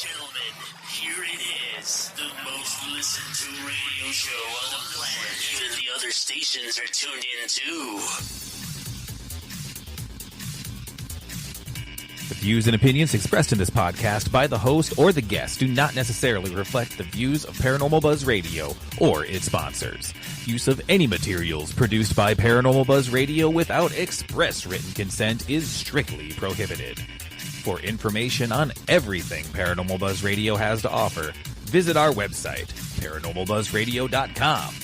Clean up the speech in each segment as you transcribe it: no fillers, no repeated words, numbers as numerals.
Gentlemen, here it is. The most listened to radio show on the planet. Even the other stations are tuned in too. The views and opinions expressed in this podcast by the host or the guest do not necessarily reflect the views of Paranormal Buzz Radio or its sponsors. Use of any materials produced by Paranormal Buzz Radio without express written consent is strictly prohibited. For information on everything Paranormal Buzz Radio has to offer, visit our website, paranormalbuzzradio.com.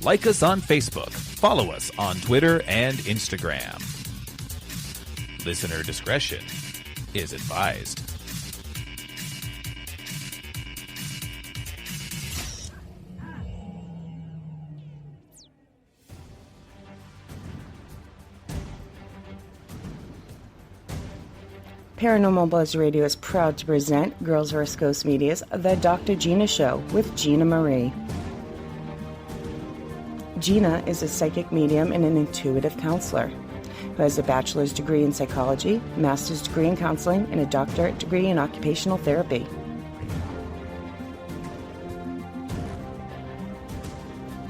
Like us on Facebook, follow us on Twitter and Instagram. Listener discretion is advised. Paranormal Buzz Radio is proud to present Girls vs. Ghost Media's The Dr. Gina Show with Gina Marie. Gina is a psychic medium and an intuitive counselor who has a bachelor's degree in psychology, master's degree in counseling, and a doctorate degree in occupational therapy.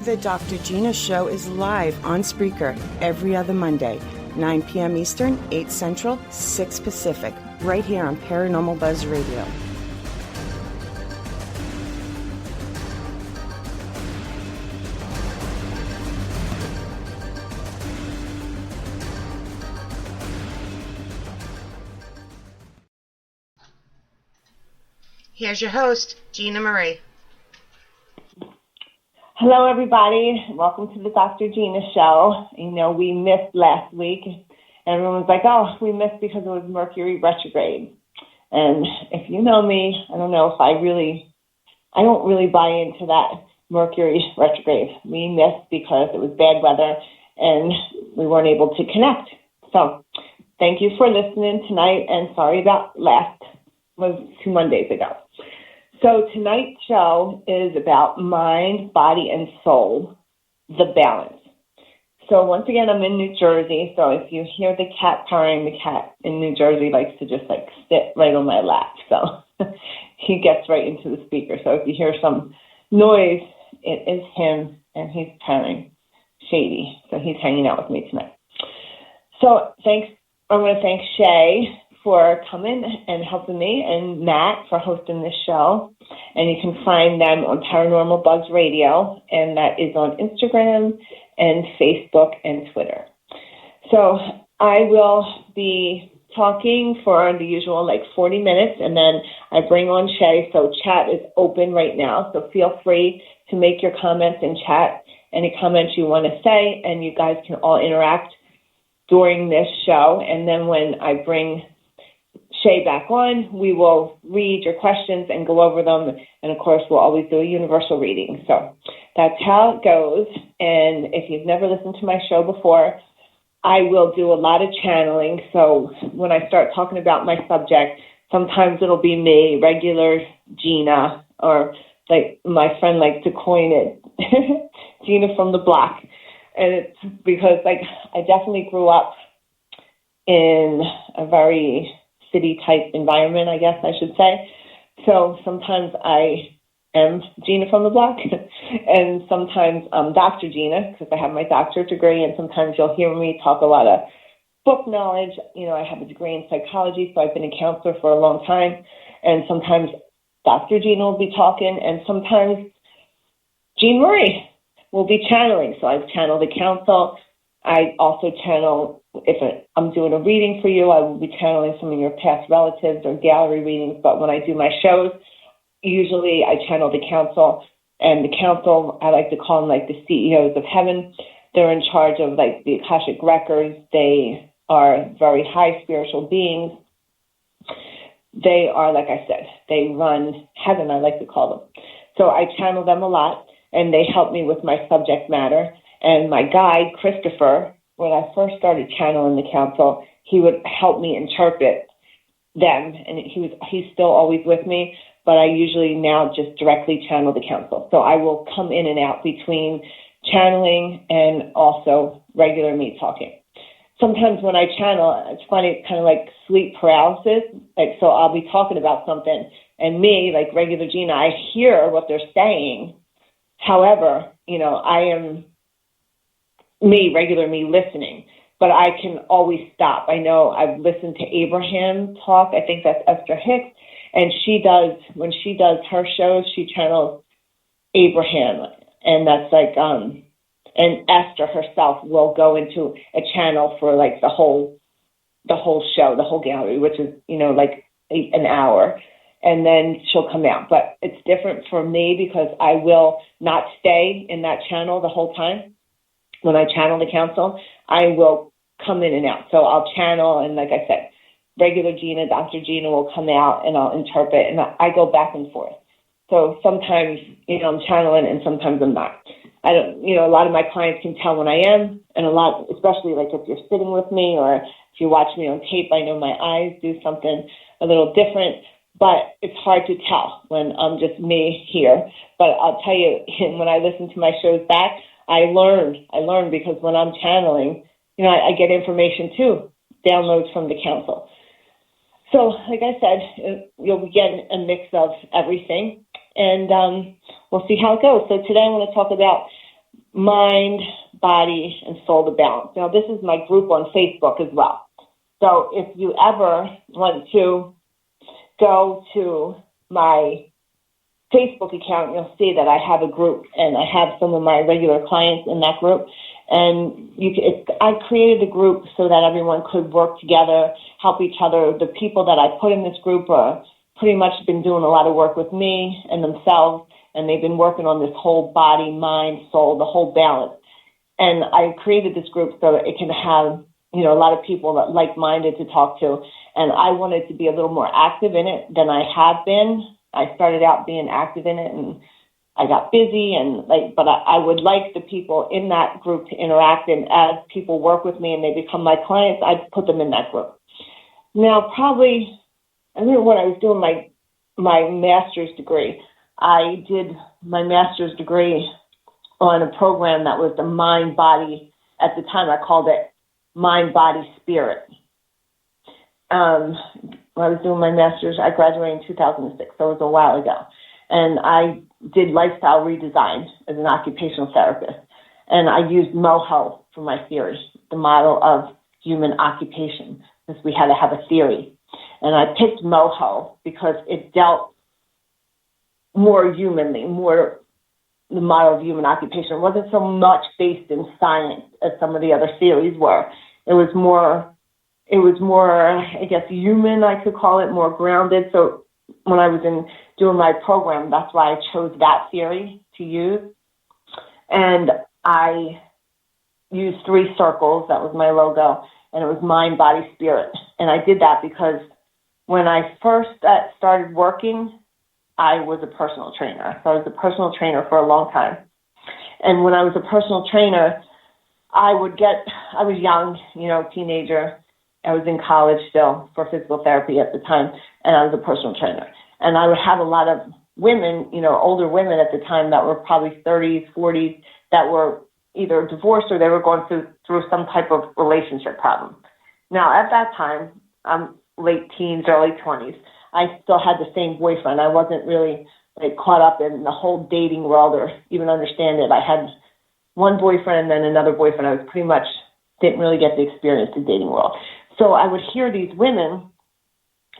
The Dr. Gina Show is live on Spreaker every other Monday, 9 p.m. Eastern, 8 Central, 6 Pacific, right here on Paranormal Buzz Radio. Here's your host, Gina Marie. Hello, everybody. Welcome to the Dr. Gina Show. You know, we missed last week. Everyone was like, oh, we missed because it was Mercury retrograde. And if you know me, I don't know if I don't really buy into that Mercury retrograde. We missed because it was bad weather and we weren't able to connect. So thank you for listening tonight, and sorry about was 2 Mondays ago. So tonight's show is about mind, body, and soul, the balance. So once again, I'm in New Jersey. So if you hear the cat purring, the cat in New Jersey likes to just sit right on my lap. So he gets right into the speaker. So if you hear some noise, it is him, and he's purring. Shady. So he's hanging out with me tonight. So I want to thank Shay for coming and helping me, and Matt for hosting this show. And you can find them on Paranormal Buzz Radio, and that is on Instagram and Facebook and Twitter. So I will be talking for the usual 40 minutes, and then I bring on Shay. So chat is open right now, so feel free to make your comments in chat, any comments you want to say, and you guys can all interact during this show. And then when I bring Shay back on, we will read your questions and go over them. And of course, we'll always do a universal reading. So that's how it goes. And if you've never listened to my show before, I will do a lot of channeling. So when I start talking about my subject, sometimes it'll be me, regular Gina, or my friend likes to coin it, Gina from the block. And it's because I definitely grew up in a very city-type environment, I guess I should say. So sometimes I am Gina from the block, and sometimes I'm Dr. Gina because I have my doctorate degree, and sometimes you'll hear me talk a lot of book knowledge. You know, I have a degree in psychology, so I've been a counselor for a long time, and sometimes Dr. Gina will be talking, and sometimes Jean Marie will be channeling. So I've channeled a counsel. I also channel, if I'm doing a reading for you, I will be channeling some of your past relatives or gallery readings. But when I do my shows, usually I channel the council. And the council, I like to call them the CEOs of heaven. They're in charge of the Akashic records. They are very high spiritual beings. They are, like I said, they run heaven, I like to call them. So I channel them a lot, and they help me with my subject matter. And my guide, Christopher, when I first started channeling the council, he would help me interpret them. And he's still always with me, but I usually now just directly channel the council. So I will come in and out between channeling and also regular me talking. sometimes when I channel, it's funny, it's kind of like sleep paralysis. Like, so I'll be talking about something, and me, like regular Gina, I hear what they're saying. However, I am regular me listening, but I can always stop. I know I've listened to Abraham talk. I think that's Esther Hicks. And when she does her shows, she channels Abraham. And that's like, and Esther herself will go into a channel for like the whole show, the whole gallery, which is, like an hour. And then she'll come out. But it's different for me because I will not stay in that channel the whole time. When I channel the council, I will come in and out. So I'll channel, and like I said, regular Gina, Dr. Gina will come out, and I'll interpret, and I go back and forth. So sometimes, I'm channeling, and sometimes I'm not. I don't, a lot of my clients can tell when I am, and a lot, especially like if you're sitting with me or if you watch me on tape, I know my eyes do something a little different. But it's hard to tell when I'm just me here. But I'll tell you, when I listen to my shows back, I learn because when I'm channeling, I get information too, downloads from the council. So, like I said, you'll be getting a mix of everything, and we'll see how it goes. So today I want to talk about mind, body, and soul to balance. Now, this is my group on Facebook as well. So if you ever want to go to my Facebook account, you'll see that I have a group, and I have some of my regular clients in that group. And I created a group so that everyone could work together, help each other. The people that I put in this group are pretty much been doing a lot of work with me and themselves, and they've been working on this whole body, mind, soul, the whole balance. And I created this group so that it can have, a lot of people that like-minded to talk to. And I wanted to be a little more active in it than I have been. I started out being active in it, and I got busy, but I would like the people in that group to interact, and as people work with me and they become my clients, I put them in that group. Now, probably, I remember when I was doing my master's degree, I did my master's degree on a program that was the mind, body. At the time, I called it mind, body, spirit. When I was doing my master's, I graduated in 2006, so it was a while ago. And I did lifestyle redesign as an occupational therapist. And I used MOHO for my theory, the model of human occupation, because we had to have a theory. And I picked MOHO because it dealt more humanly, more the model of human occupation. It wasn't so much based in science as some of the other theories were. It was more, I guess, human, I could call it, more grounded. So when I was doing my program, that's why I chose that theory to use. And I used 3 circles. That was my logo. And it was mind, body, spirit. And I did that because when I first started working, I was a personal trainer. So I was a personal trainer for a long time. And when I was a personal trainer, I was young, teenager. I was in college still for physical therapy at the time, and I was a personal trainer. And I would have a lot of women, older women at the time that were probably 30s, 40s, that were either divorced or they were going through some type of relationship problem. Now, at that time, I'm late teens, early 20s. I still had the same boyfriend. I wasn't really caught up in the whole dating world or even understand it. I had one boyfriend and then another boyfriend. I was pretty much didn't really get the experience the dating world. So I would hear these women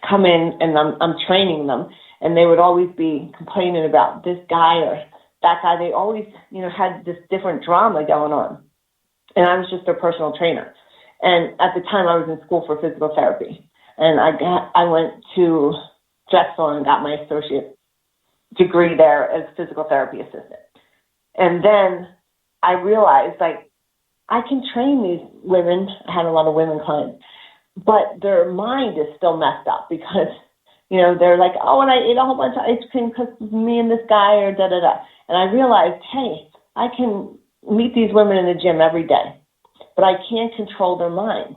come in, and I'm training them, and they would always be complaining about this guy or that guy. They always, had this different drama going on. And I was just their personal trainer. And at the time, I was in school for physical therapy. And I went to Drexel and got my associate degree there as physical therapy assistant. And then I realized, I can train these women. I had a lot of women clients, but their mind is still messed up because, they're like, oh, and I ate a whole bunch of ice cream because of me and this guy or da-da-da. And I realized, hey, I can meet these women in the gym every day, but I can't control their mind.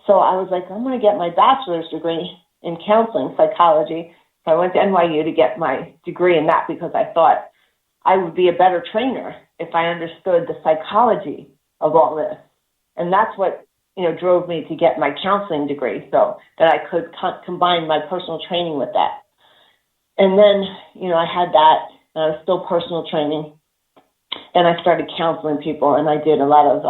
So I was like, I'm going to get my bachelor's degree in counseling psychology. So I went to NYU to get my degree in that because I thought I would be a better trainer if I understood the psychology of all this. And that's what drove me to get my counseling degree so that I could combine my personal training with that. And then, I had that, and I was still personal training, and I started counseling people, and I did a lot of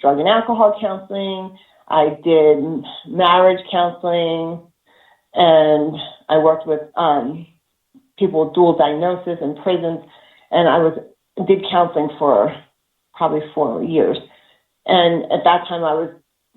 drug and alcohol counseling. I did marriage counseling, and I worked with people with dual diagnosis in prisons, and I did counseling for probably 4 years. And at that time, I was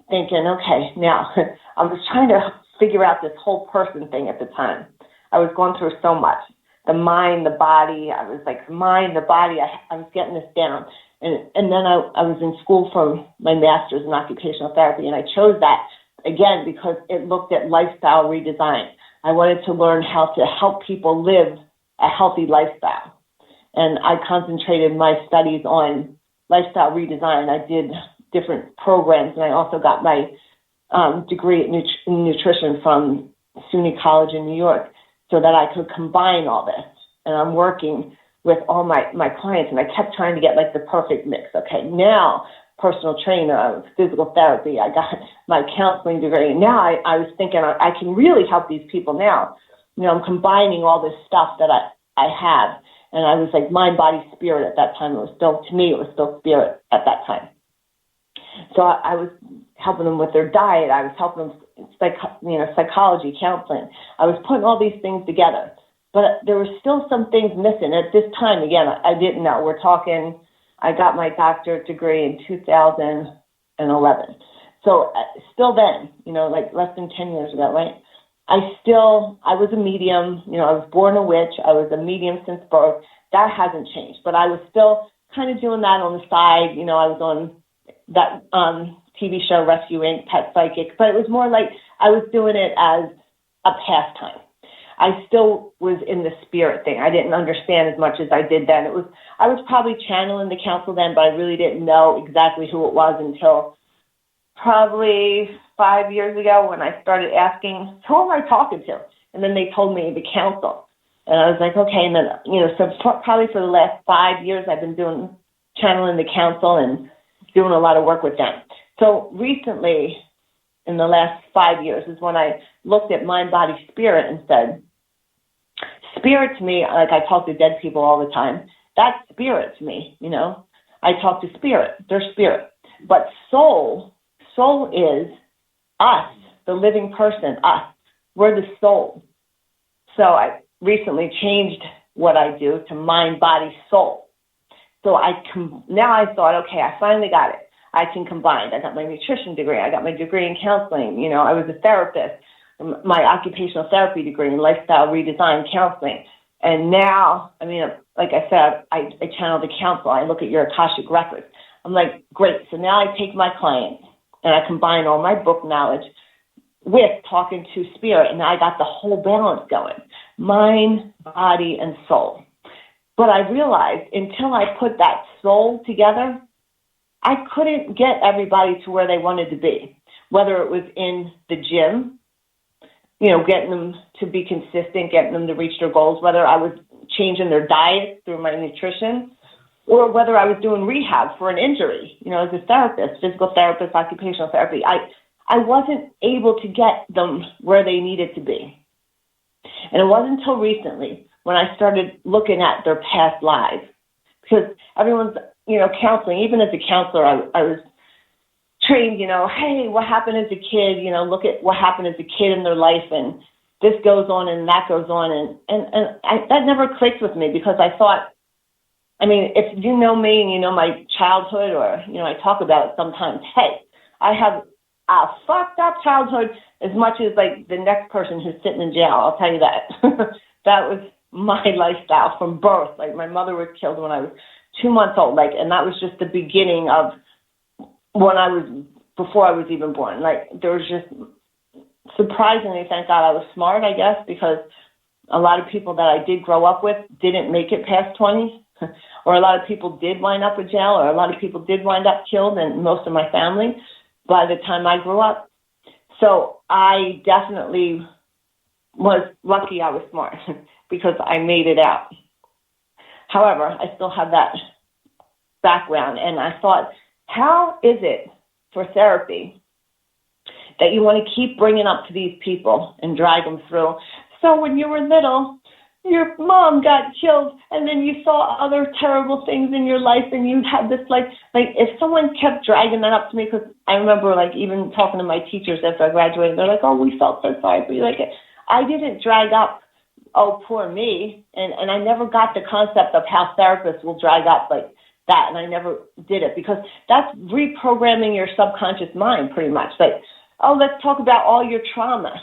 thinking, okay, now I was trying to figure out this whole person thing at the time. I was going through so much. The mind, the body. I was like, mind, the body. I was getting this down. And then I was in school for my master's in occupational therapy, and I chose that, again, because it looked at lifestyle redesign. I wanted to learn how to help people live a healthy lifestyle. And I concentrated my studies on lifestyle redesign. I did different programs, and I also got my degree in nutrition from SUNY College in New York so that I could combine all this. And I'm working with all my clients, and I kept trying to get like the perfect mix. Okay, now personal trainer, physical therapy, I got my counseling degree. Now I was thinking I can really help these people now. I'm combining all this stuff that I have. And I was like mind, body, spirit at that time. It was still spirit at that time. So I was helping them with their diet. I was helping them, psychology, counseling. I was putting all these things together. But there were still some things missing. At this time, again, I didn't know. We're talking, I got my doctorate degree in 2011. So still then, like less than 10 years ago, right? I was a medium. I was born a witch. I was a medium since birth. That hasn't changed. But I was still kind of doing that on the side. I was on that TV show, Rescue Inc., Pet Psychic. But it was more like I was doing it as a pastime. I still was in the spirit thing. I didn't understand as much as I did then. I was probably channeling the council then, but I really didn't know exactly who it was until probably 5 years ago when I started asking, who am I talking to? And then they told me the council. And I was like, okay. And then, so probably for the last 5 years, I've been channeling the council and doing a lot of work with them. So recently, in the last 5 years, is when I looked at mind, body, spirit and said, spirit to me, like I talk to dead people all the time, that's spirit to me, I talk to spirit, they're spirit. But soul is us, the living person, us. We're the soul. So I recently changed what I do to mind, body, soul. So now I thought, okay, I finally got it. I can combine. I got my nutrition degree. I got my degree in counseling. I was a therapist, my occupational therapy degree in lifestyle redesign counseling. And now, like I said, I channel the council. I look at your Akashic records. I'm like, great. So now I take my clients and I combine all my book knowledge with talking to spirit. And now I got the whole balance going, mind, body, and soul. But I realized until I put that soul together, I couldn't get everybody to where they wanted to be, whether it was in the gym, getting them to be consistent, getting them to reach their goals, whether I was changing their diet through my nutrition, or whether I was doing rehab for an injury, as a therapist, physical therapist, occupational therapy. I wasn't able to get them where they needed to be. And it wasn't until recently when I started looking at their past lives, because everyone's, counseling, even as a counselor, I was trained, hey, what happened as a kid? Look at what happened as a kid in their life, and this goes on and that goes on. And that never clicked with me, because I thought, if you know me and you know my childhood, or, I talk about it sometimes, hey, I have a fucked up childhood as much as like the next person who's sitting in jail. I'll tell you that. That was my lifestyle from birth. Like, my mother was killed when I was 2 months old, and that was just the beginning of before I was even born. Like, there was just, surprisingly, thank God I was smart, I guess, because a lot of people that I did grow up with didn't make it past 20, or a lot of people did wind up in jail, or a lot of people did wind up killed, and most of my family by the time I grew up. So I definitely was lucky I was smart because I made it out. However, I still have that background, and I thought, how is it for therapy that you want to keep bringing up to these people and drag them through. So when you were little, your mom got killed, and then you saw other terrible things in your life, and you had this, like if someone kept dragging that up to me, because I remember, like, even talking to my teachers after I graduated, they're like, oh, we felt so sorry for you. Like, I didn't drag up, oh, poor me, and I never got the concept of how therapists will drag up, like, that, and I never did it, because that's reprogramming your subconscious mind, pretty much. Like, oh, let's talk about all your trauma.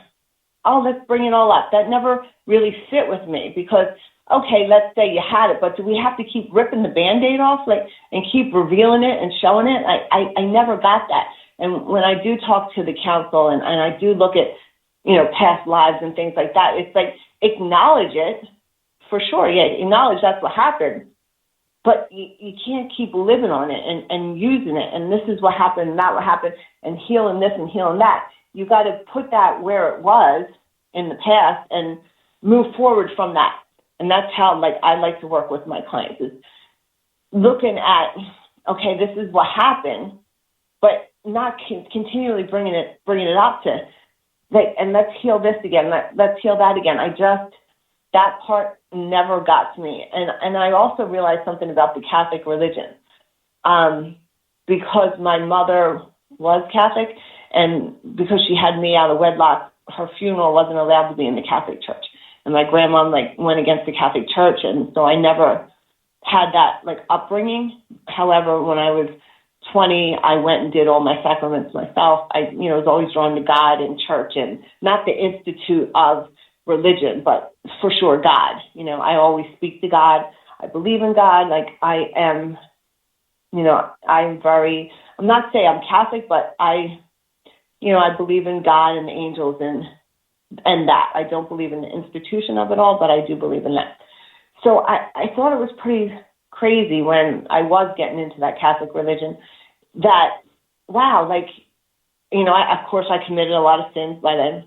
Oh, let's bring it all up. That never really fit with me, because, okay, let's say you had it, but do we have to keep ripping the Band-Aid off, like, and keep revealing it and showing it? I never got that. And when I do talk to the council and I do look at, past lives and things like that, it's like, acknowledge it, for sure. Yeah, acknowledge that's what happened. But you can't keep living on it and using it. And this is what happened, and that what happened, and healing this and healing that. You got to put that where it was in the past and move forward from that. And that's how, like, I like to work with my clients, is looking at, okay, this is what happened, but not continually bringing it up to, like, and let's heal this again. Let's heal that again. That part never got to me. And I also realized something about the Catholic religion, because my mother was Catholic, and because she had me out of wedlock, her funeral wasn't allowed to be in the Catholic Church. And my grandma, like, went against the Catholic Church, and so I never had that, like, upbringing. However, when I was 20, I went and did all my sacraments myself. I, was always drawn to God and church, and not the institute of religion, but for sure God. I always speak to God. I believe in God. Like, I am, I'm not saying I'm Catholic, but I believe in God and the angels and that. I don't believe in the institution of it all, but I do believe in that. So I thought it was pretty crazy when I was getting into that Catholic religion that, wow, like, of course I committed a lot of sins by then.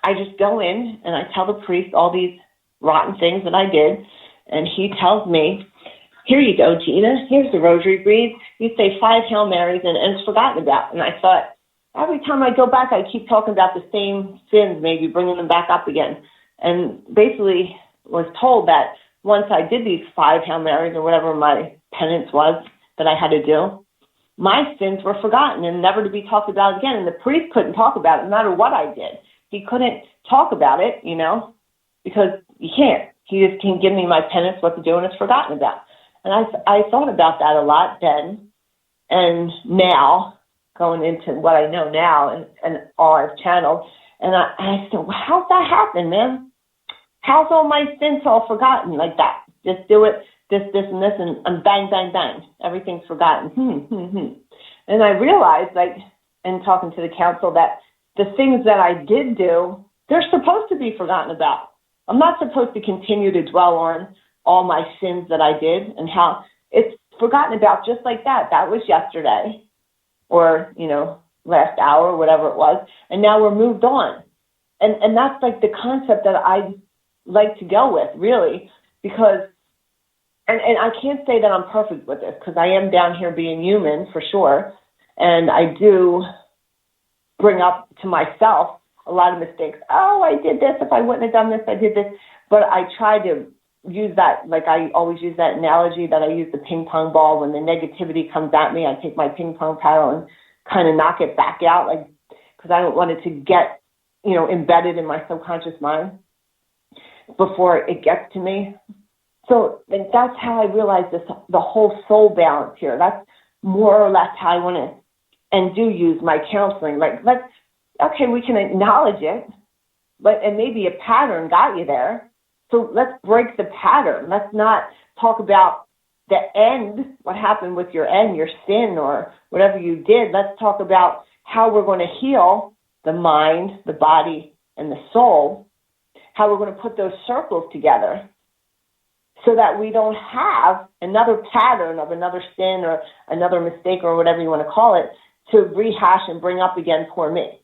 I just go in and I tell the priest all these rotten things that I did, and he tells me, here you go, Gina, here's the rosary beads. You say 5 Hail Marys and it's forgotten about. And I thought, every time I go back, I keep talking about the same sins, maybe bringing them back up again. And basically was told that once I did these 5 Hail Marys or whatever my penance was that I had to do, my sins were forgotten and never to be talked about again. And the priest couldn't talk about it no matter what I did. He couldn't talk about it, because you can't. He just can't give me my penance, what to do, and it's forgotten about. And I thought about that a lot then, and now, going into what I know now and all I've channeled, and I said, well, how's that happen, man? How's all my sins all forgotten like that? Just do it, this, and this, and bang, bang, bang. Everything's forgotten. And I realized, like, in talking to the council, that the things that I did do, they're supposed to be forgotten about. I'm not supposed to continue to dwell on all my sins that I did and how it's forgotten about just like that. That was yesterday or, last hour, whatever it was. And now we're moved on. And that's like the concept that I like to go with, really, because, and I can't say that I'm perfect with this, because I am down here being human for sure. And I do bring up to myself a lot of mistakes. Oh, I did this. If I wouldn't have done this, I did this. But I try to use that, like I always use that analogy that I use the ping pong ball. When the negativity comes at me, I take my ping pong paddle and kind of knock it back out, like, because I don't want it to get, embedded in my subconscious mind before it gets to me. So that's how I realize this, the whole soul balance here. That's more or less how I want to and do use my counseling. Like, we can acknowledge it, and maybe a pattern got you there. So let's break the pattern. Let's not talk about the end, what happened with your end, your sin or whatever you did. Let's talk about how we're going to heal the mind, the body, and the soul, how we're going to put those circles together so that we don't have another pattern of another sin or another mistake or whatever you want to call it to rehash and bring up again for me.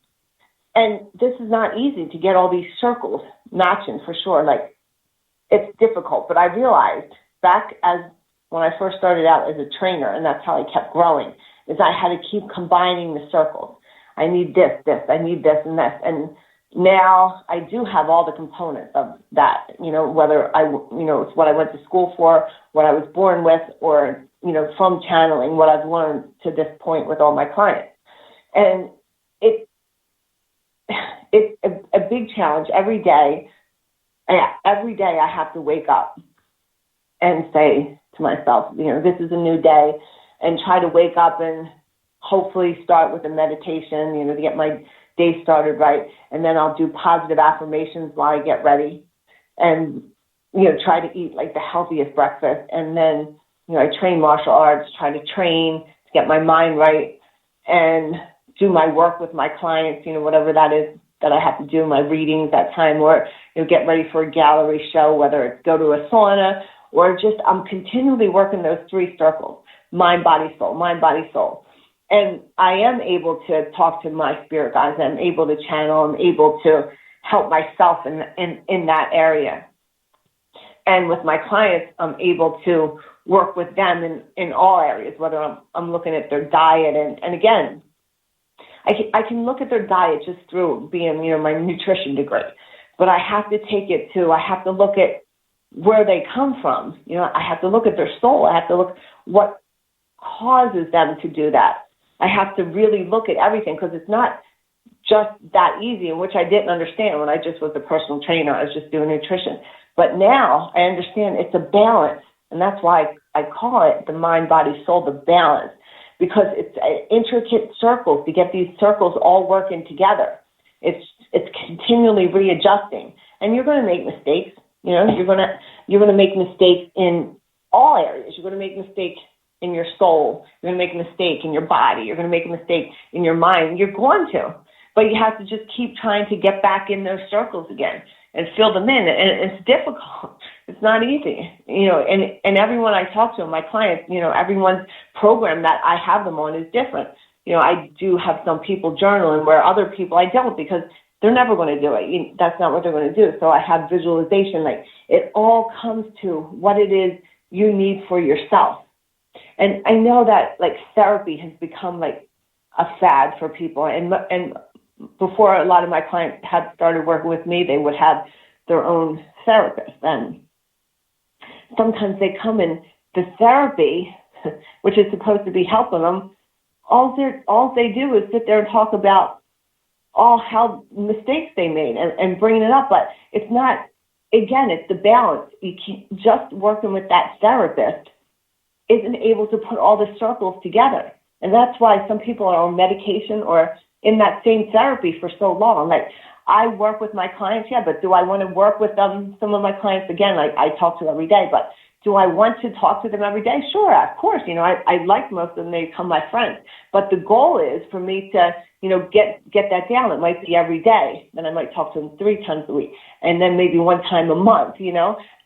And this is not easy to get all these circles matching for sure. Like, it's difficult, but I realized back as when I first started out as a trainer, and that's how I kept growing, is I had to keep combining the circles. I need this, I need this and this. And now I do have all the components of that, whether it's what I went to school for, what I was born with, or, from channeling, what I've learned to this point with all my clients. And it's a big challenge every day. Every day I have to wake up and say to myself, this is a new day, and try to wake up and hopefully start with a meditation, to get my day started right. And then I'll do positive affirmations while I get ready and, try to eat like the healthiest breakfast. And then, I train martial arts, try to train to get my mind right and do my work with my clients, whatever that is that I have to do, my readings that time, or, get ready for a gallery show, whether it's go to a sauna or just I'm continually working those 3 circles, mind, body, soul, mind, body, soul. And I am able to talk to my spirit guides. I'm able to channel. I'm able to help myself in that area. And with my clients, I'm able to work with them in all areas, whether I'm looking at their diet. And again, I can look at their diet just through being, my nutrition degree. But I have to take it I have to look at where they come from. I have to look at their soul. I have to look what causes them to do that. I have to really look at everything because it's not just that easy, which I didn't understand when I just was a personal trainer. I was just doing nutrition. But now I understand it's a balance, and that's why I call it the mind, body, soul, the balance, because it's intricate circles to get these circles all working together. It's continually readjusting, and you're going to make mistakes. You're going to make mistakes in all areas. You're going to make mistakes in your soul. You're going to make a mistake in your body. You're going to make a mistake in your mind. You're going to. But you have to just keep trying to get back in those circles again and fill them in. And it's difficult. It's not easy. And everyone I talk to, my clients, everyone's program that I have them on is different. I do have some people journaling where other people I don't because they're never going to do it. That's not what they're going to do. So I have visualization. Like it all comes to what it is you need for yourself. And I know that like therapy has become like a fad for people. And before a lot of my clients had started working with me, they would have their own therapist. And sometimes they come in the therapy, which is supposed to be helping them. All they do is sit there and talk about all how mistakes they made and bringing it up. But it's not, again, it's the balance. You can't, just working with that therapist isn't able to put all the circles together. And that's why some people are on medication or in that same therapy for so long. Like I work with my clients, yeah, but do I want to work with them? Some of my clients, again, like I talk to every day, but do I want to talk to them every day? Sure, of course. I like most of them. They become my friends. But the goal is for me to, get that down. It might be every day. Then I might talk to them 3 times a week. And then maybe 1 time a month,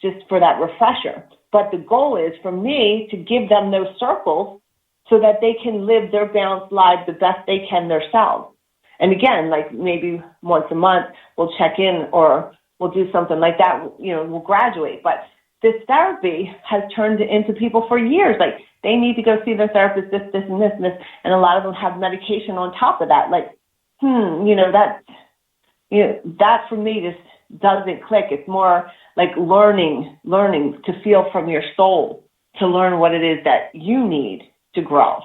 just for that refresher. But the goal is for me to give them those circles so that they can live their balanced lives the best they can themselves. And again, like maybe once a month, we'll check in or we'll do something like that. We'll graduate. But this therapy has turned into people for years. Like they need to go see their therapist, this, and this, and this. And a lot of them have medication on top of that. Like, that for me just doesn't click. It's more like learning to feel from your soul, to learn what it is that you need to grow.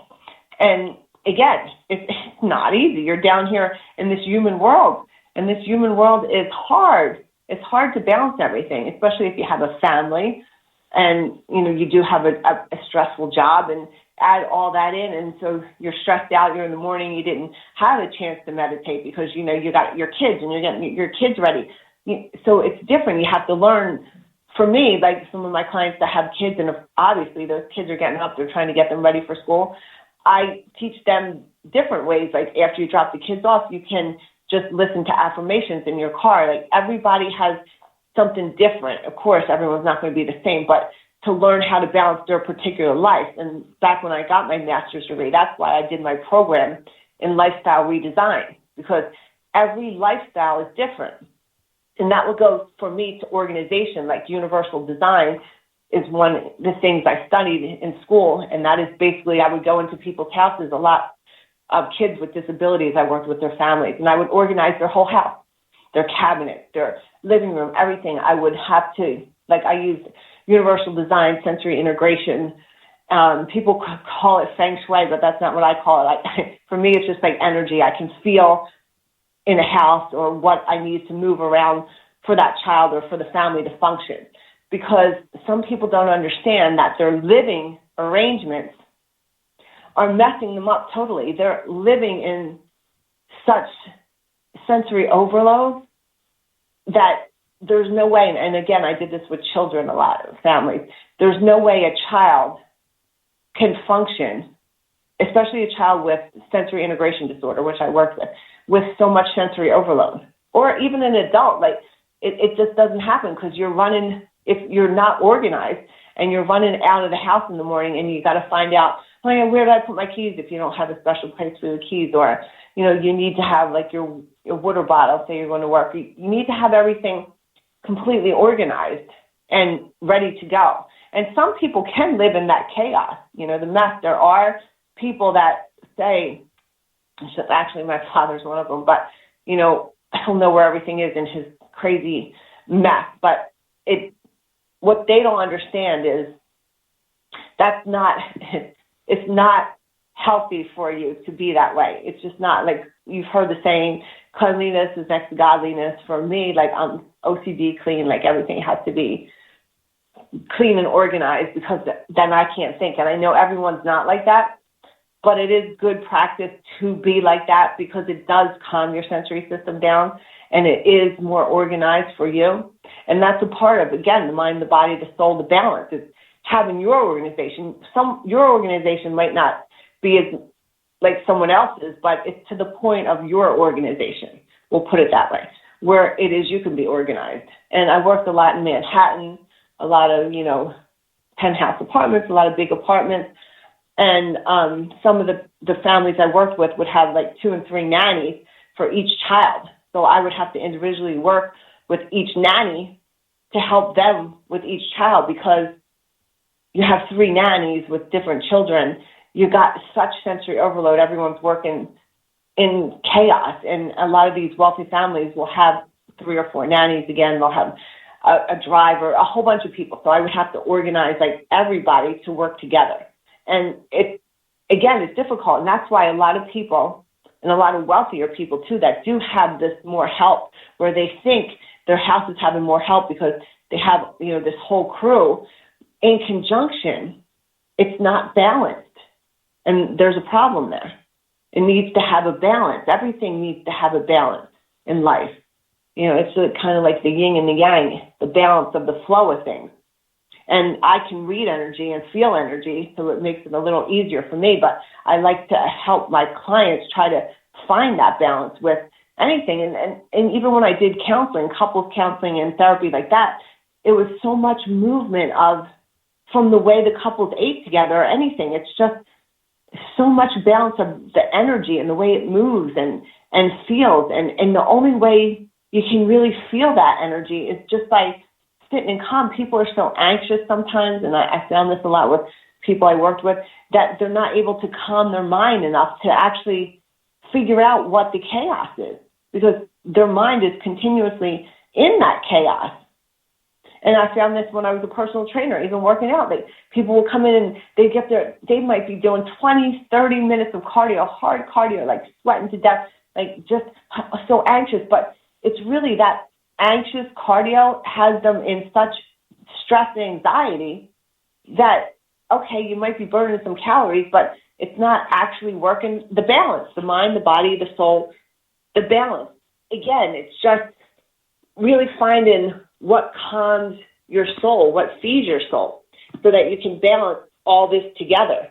And again, it's not easy. You're down here in this human world, and this human world is hard. It's hard to balance everything, especially if you have a family and, you do have a stressful job and add all that in. And so you're stressed out. You're in the morning. You didn't have a chance to meditate because, you got your kids and you're getting your kids ready. So it's different. You have to learn. For me, like some of my clients that have kids, and obviously those kids are getting up, they're trying to get them ready for school. I teach them different ways. Like after you drop the kids off, you can just listen to affirmations in your car. Like everybody has something different. Of course, everyone's not going to be the same, but to learn how to balance their particular life. And back when I got my master's degree, that's why I did my program in lifestyle redesign, because every lifestyle is different. And that would go for me to organization, like universal design is one of the things I studied in school. And that is basically, I would go into people's houses a lot of kids with disabilities. I worked with their families, and I would organize their whole house, their cabinet, their living room, everything. I would have to, I used universal design, sensory integration. People call it feng shui, but that's not what I call it. For me, it's just like energy. I can feel in a house or what I need to move around for that child or for the family to function. Because some people don't understand that their living arrangements are messing them up totally. They're living in such sensory overload that there's no way, and again, I did this with children, a lot of families, there's no way a child can function, especially a child with sensory integration disorder, which I worked with so much sensory overload. Or even an adult, it just doesn't happen because you're running, if you're not organized and you're running out of the house in the morning and you got to find out, where did I put my keys if you don't have a special place for the keys? Or, you need to have your water bottle, say you're going to work. You need to have everything completely organized and ready to go. And some people can live in that chaos, the mess. There are people that say, actually my father's one of them, but, I don't know where everything is in his crazy mess. But what they don't understand is that's not, it's not healthy for you to be that way. It's just not, you've heard the saying, cleanliness is next to godliness. For me, I'm OCD clean, everything has to be clean and organized because then I can't think. And I know everyone's not like that, but it is good practice to be like that because it does calm your sensory system down and it is more organized for you. And that's a part of, again, the mind, the body, the soul, the balance. It's having your organization. Your organization might not be as like someone else's, but it's to the point of your organization. We'll put it that way, where it is you can be organized. And I worked a lot in Manhattan, a lot of, penthouse apartments, a lot of big apartments. And some of the families I worked with would have 2 and 3 nannies for each child. So I would have to individually work with each nanny to help them with each child because you have 3 nannies with different children. You got such sensory overload. Everyone's working in chaos. And a lot of these wealthy families will have 3 or 4 nannies again. They'll have a driver, a whole bunch of people. So I would have to organize everybody to work together. And it's difficult. And that's why a lot of people and a lot of wealthier people too that do have this more help where they think their house is having more help because they have, this whole crew in conjunction. It's not balanced. And there's a problem there. It needs to have a balance. Everything needs to have a balance in life. It's kind of like the yin and the yang, the balance of the flow of things. And I can read energy and feel energy, so it makes it a little easier for me. But I like to help my clients try to find that balance with anything. And even when I did counseling, couples counseling and therapy like that, it was so much movement from the way the couples ate together or anything. It's just so much balance of the energy and the way it moves and feels. And the only way you can really feel that energy is just by sitting and calm. People are so anxious sometimes, and I found this a lot with people I worked with, that they're not able to calm their mind enough to actually figure out what the chaos is because their mind is continuously in that chaos. And I found this when I was a personal trainer, even working out. People will come in and they might be doing 20, 30 minutes of cardio, hard cardio, sweating to death, just so anxious. But it's really that anxious cardio has them in such stress and anxiety that, okay, you might be burning some calories, but it's not actually working the balance, the mind, the body, the soul, the balance. Again, it's just really finding what calms your soul, what feeds your soul, so that you can balance all this together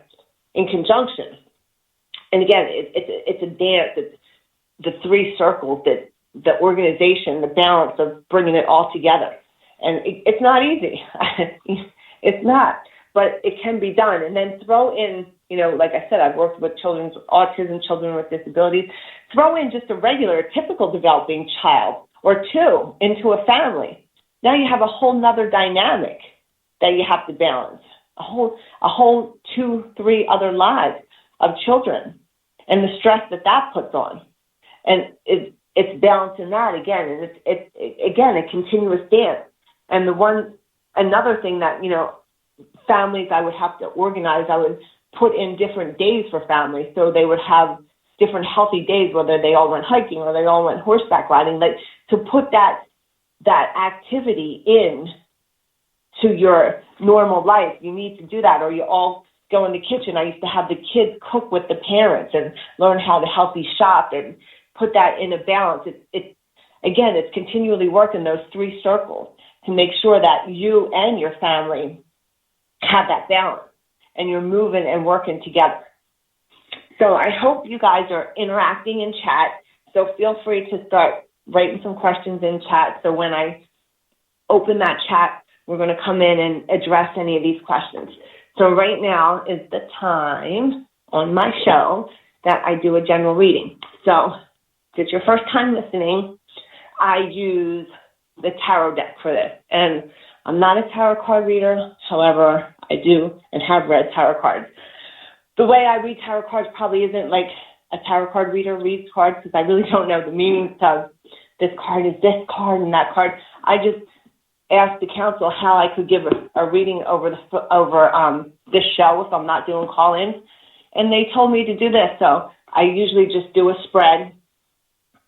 in conjunction. And again, it's a dance. It's the 3 circles, that the organization, the balance of bringing it all together. And it's not easy. It's not, but it can be done. And then throw in, like I said, I've worked with children with autism, children with disabilities. Throw in just a regular, typical developing child or 2 into a family. Now you have a whole nother dynamic that you have to balance, a whole 2, 3 other lives of children. and the stress that puts on. And it's balancing that again, and it's again a continuous dance. And another thing that, families I would have to organize, I would put in different days for families, so they would have different healthy days, whether they all went hiking or they all went horseback riding, like to put that activity in to your normal life. You need to do that, or you all go in the kitchen. I used to have the kids cook with the parents and learn how to healthy shop and put that in a balance. It's continually working those three circles to make sure that you and your family have that balance and you're moving and working together. So I hope you guys are interacting in chat. So feel free to start writing some questions in chat. So when I open that chat, we're going to come in and address any of these questions. So right now is the time on my show that I do a general reading. So if it's your first time listening, I use the tarot deck for this. And I'm not a tarot card reader. However, I do and have read tarot cards. The way I read tarot cards probably isn't like a tarot card reader reads cards, because I really don't know the meanings of this card is this card and that card. I just asked the council how I could give a reading over this show if I'm not doing call-ins, and they told me to do this. So I usually just do a spread.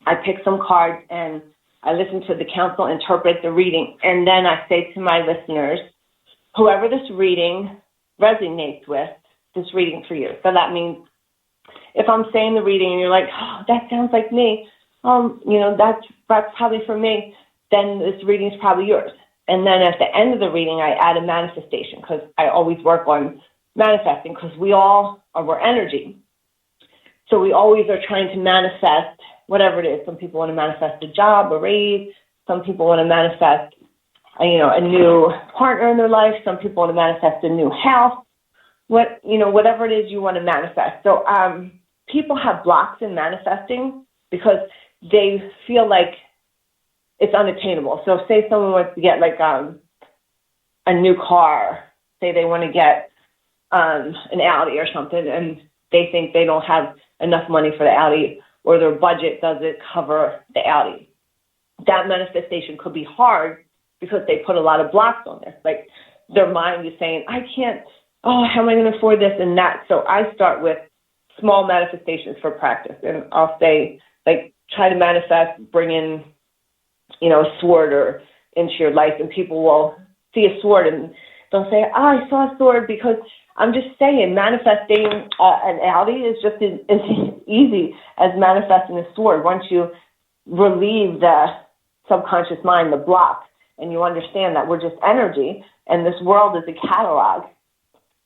I pick some cards and I listen to the council interpret the reading, and then I say to my listeners, whoever this reading resonates with, this reading for you. So that means if I'm saying the reading and you're like, oh, that sounds like me, that's probably for me, then this reading is probably yours. And then at the end of the reading, I add a manifestation, because I always work on manifesting, because we're energy. So we always are trying to manifest whatever it is. Some people want to manifest a job, a raise. Some people want to manifest, a new partner in their life. Some people want to manifest a new house. Whatever it is you want to manifest. So people have blocks in manifesting because they feel like it's unattainable. So say someone wants to get like a new car. Say they want to get an Audi or something, and they think they don't have enough money for the Audi, or their budget doesn't cover the Audi. That manifestation could be hard because they put a lot of blocks on there. Like their mind is saying, I can't, how am I going to afford this and that? So I start with small manifestations for practice. And I'll say, like, try to manifest, bring in, a sword or into your life, and people will see a sword and they'll say, I saw a sword, because I'm just saying manifesting an Audi is just as easy as manifesting a sword. Once you relieve the subconscious mind, the block, and you understand that we're just energy and this world is a catalog,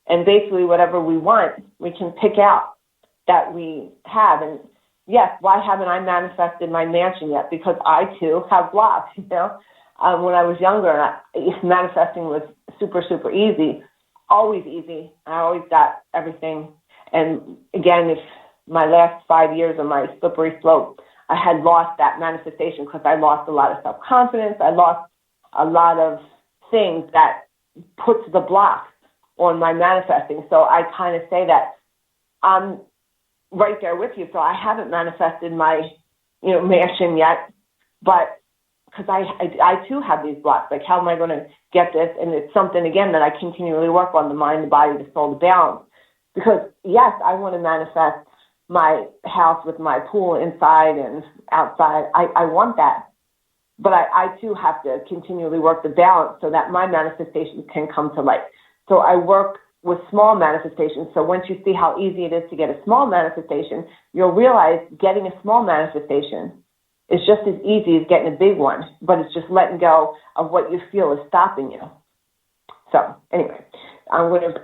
and basically whatever we want, we can pick out that we have. And yes, why haven't I manifested my mansion yet? Because I too have blocks, When I was younger, manifesting was super, super easy, always easy. I always got everything. And again, if my last 5 years of my slippery slope, I had lost that manifestation because I lost a lot of self-confidence. I lost a lot of things that puts the block on my manifesting. So I kind of say that I'm right there with you. So I haven't manifested my, mansion yet, but because I too have these blocks. Like, how am I going to get this? And it's something, again, that I continually work on, the mind, the body, the soul, the balance. Because, yes, I want to manifest my house with my pool inside and outside. I want that. But I too have to continually work the balance so that my manifestations can come to life. So I work with small manifestations. So once you see how easy it is to get a small manifestation, you'll realize getting a small manifestation is just as easy as getting a big one, but it's just letting go of what you feel is stopping you. So anyway, I'm going to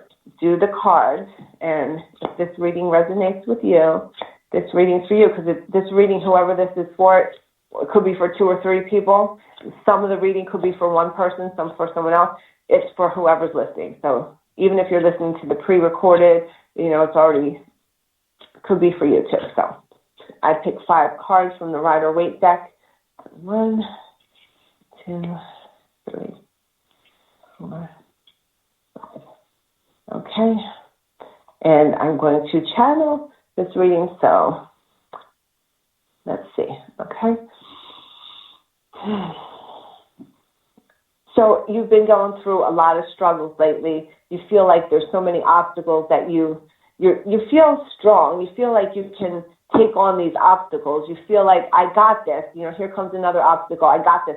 do the cards, and if this reading resonates with you, this reading's for you, because this reading, whoever this is for, it could be for 2 or 3 people. Some of the reading could be for one person, some for someone else. It's for whoever's listening. So even if you're listening to the pre-recorded, it's already, could be for you too. So I picked 5 cards from the Rider-Waite deck. 1, 2, 3, 4, 5. Okay. And I'm going to channel this reading. So let's see. Okay. So you've been going through a lot of struggles lately. You feel like there's so many obstacles that you feel strong. You feel like you can take on these obstacles. You feel like, I got this. Here comes another obstacle. I got this.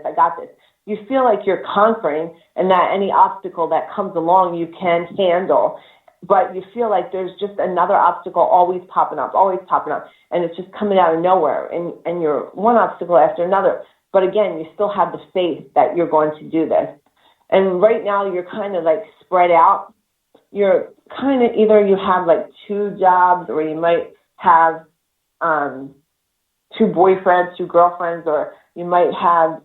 You feel like you're conquering and that any obstacle that comes along you can handle. But you feel like there's just another obstacle always popping up. And it's just coming out of nowhere. And you're one obstacle after another. But again, you still have the faith that you're going to do this. And right now you're kind of like spread out. You're kind of either you have like 2 jobs, or you might have 2 boyfriends, 2 girlfriends, or you might have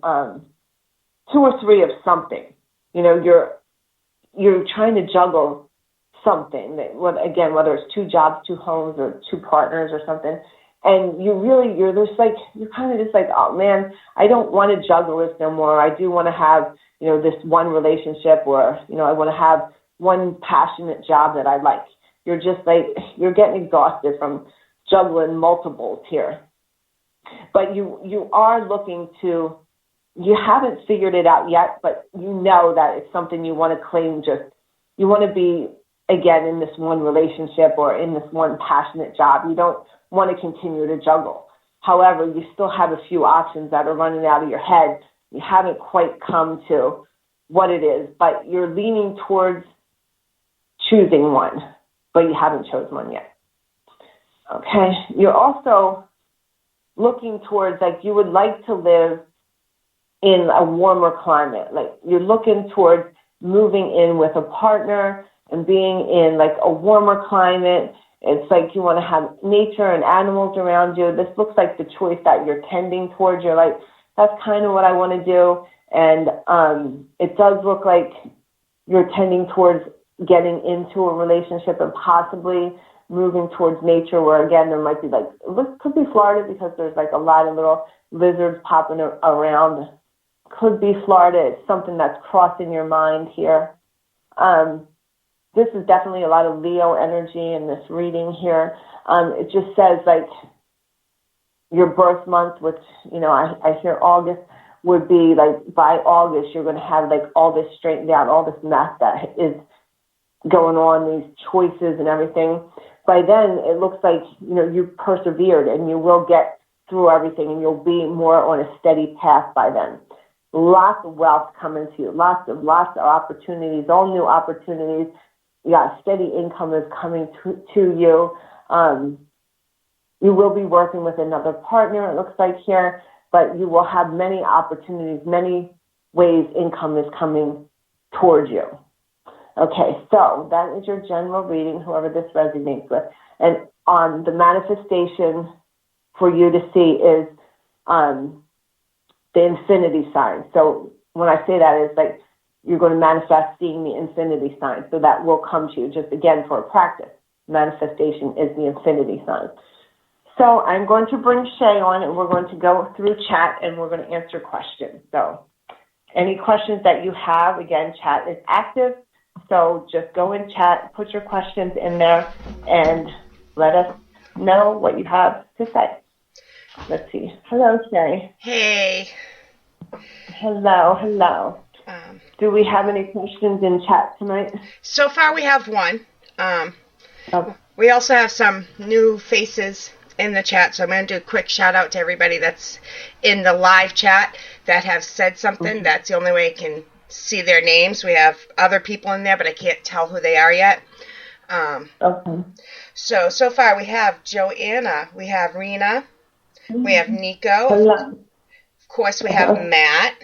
2 or 3 of something. You're trying to juggle something. Again, whether it's 2 jobs, 2 homes, or 2 partners or something. And you're kind of just like, oh man, I don't want to juggle this no more. I do want to have, this one relationship, or, I want to have one passionate job that I like. You're just like, you're getting exhausted from juggling multiples here. But you are looking to, you haven't figured it out yet, but you know that it's something you want to claim. You want to be, again, in this one relationship or in this one passionate job. You don't want to continue to juggle. However, you still have a few options that are running out of your head. You haven't quite come to what it is, but you're leaning towards choosing one, but you haven't chosen one yet. Okay. You're also looking towards, like, you would like to live in a warmer climate. Like, you're looking towards moving in with a partner and being in like a warmer climate. It's like you want to have nature and animals around you. This looks like the choice that you're tending towards. You're like, that's kind of what I want to do. And it does look like you're tending towards getting into a relationship and possibly moving towards nature, where, again, there might be like, this could be Florida because there's like a lot of little lizards popping around. Could be Florida. It's something that's crossing your mind here. This is definitely a lot of Leo energy in this reading here. It just says, like, your birth month, which, I hear August, would be like, by August, you're going to have like all this straightened out, all this mess that is going on, these choices and everything. By then, it looks like, you persevered and you will get through everything, and you'll be more on a steady path by then. Lots of wealth coming to you, lots of opportunities, all new opportunities. Yeah, steady income is coming to you. You will be working with another partner, it looks like here, but you will have many opportunities, many ways income is coming towards you. Okay, so that is your general reading, whoever this resonates with. And on the manifestation for you to see is the infinity sign. So when I say that, it's like you're going to manifest seeing the infinity sign. So that will come to you, just again for a practice. Manifestation is the infinity sign. So I'm going to bring Shay on, and we're going to go through chat, and we're going to answer questions. So any questions that you have, again, chat is active. So just go in chat, put your questions in there, and let us know what you have to say. Let's see. Hello, Shay. Hey. Hello. Do we have any questions in chat tonight? So far we have one. Okay. We also have some new faces in the chat, so I'm going to do a quick shout out to everybody that's in the live chat that have said something. Mm-hmm. That's the only way I can see their names. We have other people in there, but I can't tell who they are yet. Okay. So far we have Joanna, we have Rena, we have Nico. Hello. Of course we have Matt.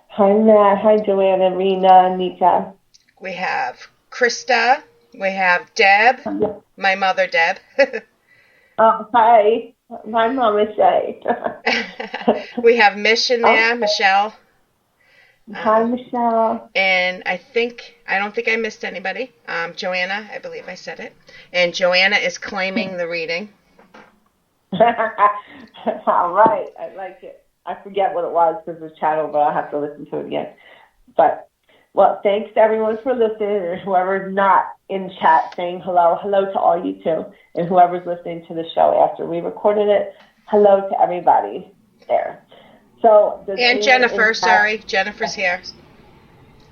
Hi, Matt. Hi, Joanna, Rena, Nika. We have Krista. We have Deb, my mother, Deb. Oh, hi. My mom is Shay. We have Mish in there, Michelle. Hi, Michelle. And I don't think I missed anybody. Joanna, I believe I said it. And Joanna is claiming the reading. All right. I like it. I forget what it was because it was chat over. I'll have to listen to it again. But Well, thanks to everyone for listening, and whoever's not in chat saying hello. Hello to all you too, and whoever's listening to the show after we recorded it. Hello to everybody there. So, and Jennifer, sorry, Jennifer's here.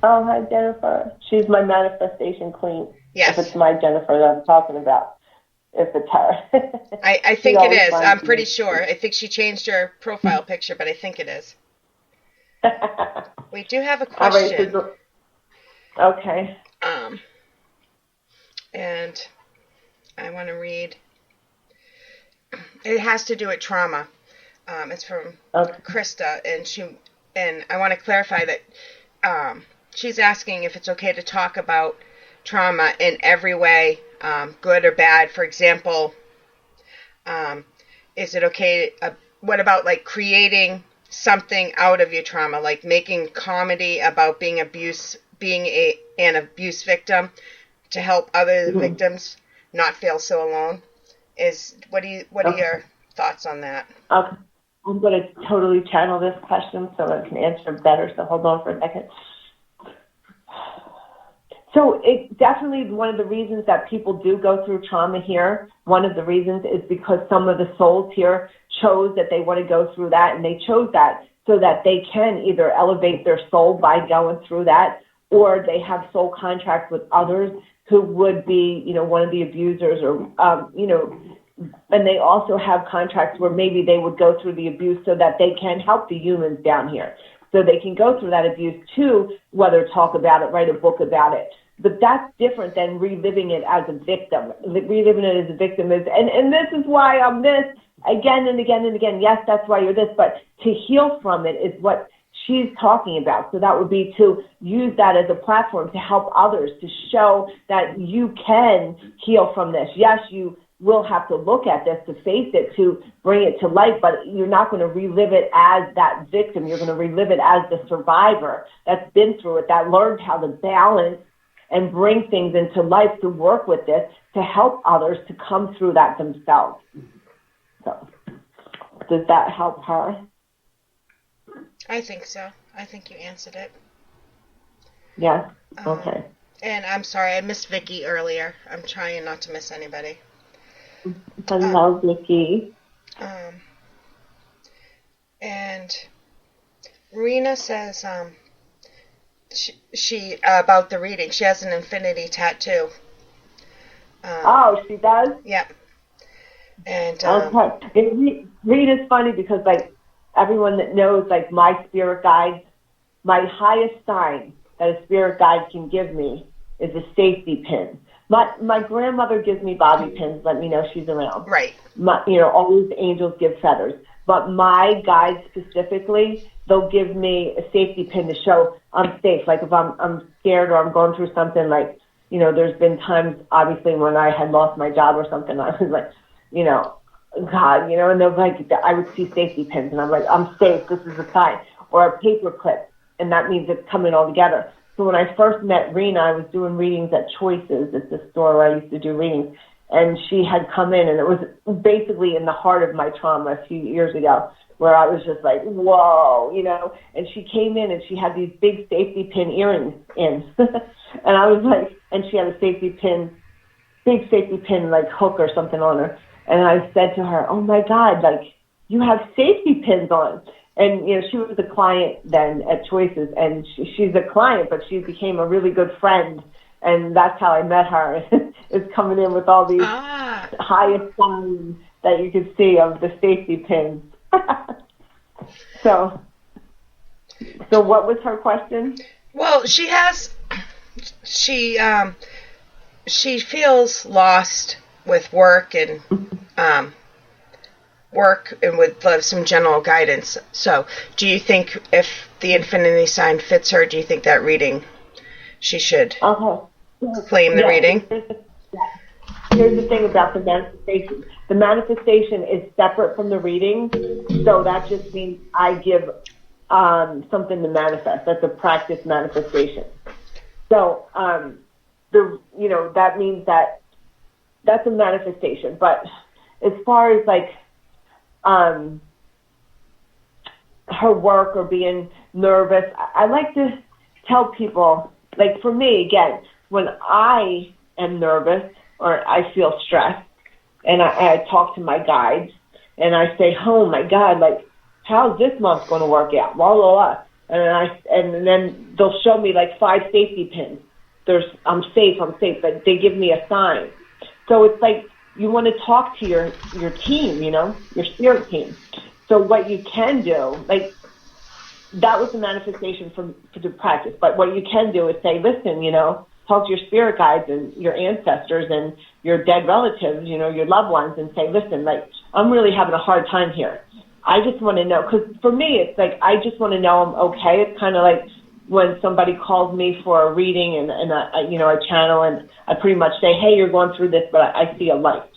Oh, hi, Jennifer. She's my manifestation queen. Yes. If it's my Jennifer that I'm talking about. If it's her. I think it is. I'm pretty sure. I think she changed her profile picture, but I think it is. We do have a question. All right, okay. And I want to read. It has to do with trauma. It's from Krista, and I want to clarify that she's asking if it's okay to talk about trauma in every way, good or bad. For example, is it okay? What about like creating something out of your trauma, like making comedy about being an abuse victim to help other victims not feel so alone? What are your thoughts on that? Okay. I'm going to totally channel this question so I can answer better. So hold on for a second. So it definitely one of the reasons that people do go through trauma here, one of the reasons is because some of the souls here chose that they want to go through that, and they chose that so that they can either elevate their soul by going through that, or they have soul contracts with others who would be, one of the abusers or, and they also have contracts where maybe they would go through the abuse so that they can help the humans down here. So they can go through that abuse too, whether talk about it, write a book about it. But that's different than reliving it as a victim. Reliving it as a victim is, and this is why I'm this again and again and again. Yes, that's why you're this. But to heal from it is what she's talking about. So that would be to use that as a platform to help others, to show that you can heal from this. Yes, you will have to look at this, to face it, to bring it to light, but you're not going to relive it as that victim. You're going to relive it as the survivor that's been through it, that learned how to balance and bring things into life, to work with this, to help others to come through that themselves. So, does that help her? I think so. I think you answered it. Yeah? Okay. And I'm sorry, I missed Vicky earlier. I'm trying not to miss anybody. Hello, Vicky. And Rena says she about the reading. She has an infinity tattoo. She does? Yep. And okay. Rena's funny because, like, everyone that knows, like, my spirit guides, my highest sign that a spirit guide can give me is a safety pin. My grandmother gives me bobby pins, let me know she's around. Right. Always angels give feathers. But my guides specifically, they'll give me a safety pin to show I'm safe. Like if I'm scared or I'm going through something, like, there's been times, obviously, when I had lost my job or something, I was like, God, and they're like, I would see safety pins, and I'm like, I'm safe, this is a sign. Or a paper clip, and that means it's coming all together. So when I first met Rena, I was doing readings at Choices. It's a store where I used to do readings. And she had come in, and it was basically in the heart of my trauma a few years ago, where I was just like, whoa, And she came in, and she had these big safety pin earrings in. And I was like, and she had a big safety pin, like hook or something on her. And I said to her, oh, my God, like, you have safety pins on. And, she was a client then at Choices, and she's a client, but she became a really good friend. And that's how I met her, is coming in with all these highest signs that you could see of the safety pins. So what was her question? Well, she feels lost with work and would love some general guidance. So do you think if the infinity sign fits her, do you think that reading she should claim the reading? Here's the thing about the manifestation. The manifestation is separate from the reading, so that just means I give something to manifest. That's a practice manifestation. So that means that's a manifestation. But as far as like her work or being nervous, I like to tell people, like for me, again, when I am nervous or I feel stressed and I talk to my guides and I say, oh my God, like, how's this month going to work out? Blah, blah, blah. And then they'll show me like 5 safety pins. I'm safe, but they give me a sign. So it's like you want to talk to your team, your spirit team. So what you can do, like, that was the manifestation for the practice. But what you can do is say, listen, talk to your spirit guides and your ancestors and your dead relatives, your loved ones, and say, listen, like, I'm really having a hard time here. I just want to know, because for me, it's like, I just want to know I'm okay. It's kind of like when somebody calls me for a reading and a channel, and I pretty much say, hey, you're going through this, but I see a light.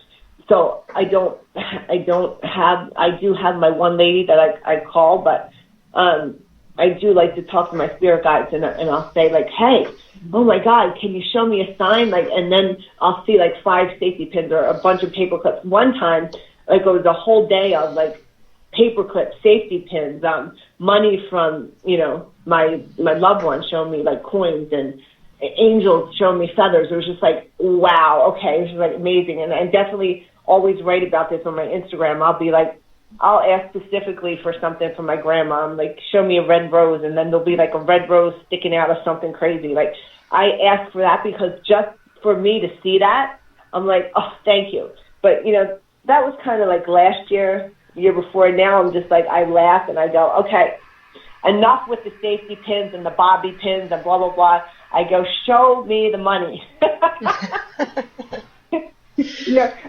So I do have my one lady that I call, but I do like to talk to my spirit guides, and I'll say like, hey, oh my God, can you show me a sign? Like, and then I'll see like 5 safety pins or a bunch of paper clips. One time, like, it was a whole day of like paper clips, safety pins, money from, my loved ones showing me like coins, and angels showing me feathers. It was just like, wow, okay, this is like amazing. And I definitely always write about this on my Instagram. I'll be like, I'll ask specifically for something from my grandma. I'm like, show me a red rose, and then there'll be like a red rose sticking out of something crazy. Like, I ask for that because just for me to see that, I'm like, oh, thank you. But, that was kind of like last year, year before. Now I'm just like, I laugh and I go, okay, enough with the safety pins and the bobby pins and blah, blah, blah. I go, show me the money.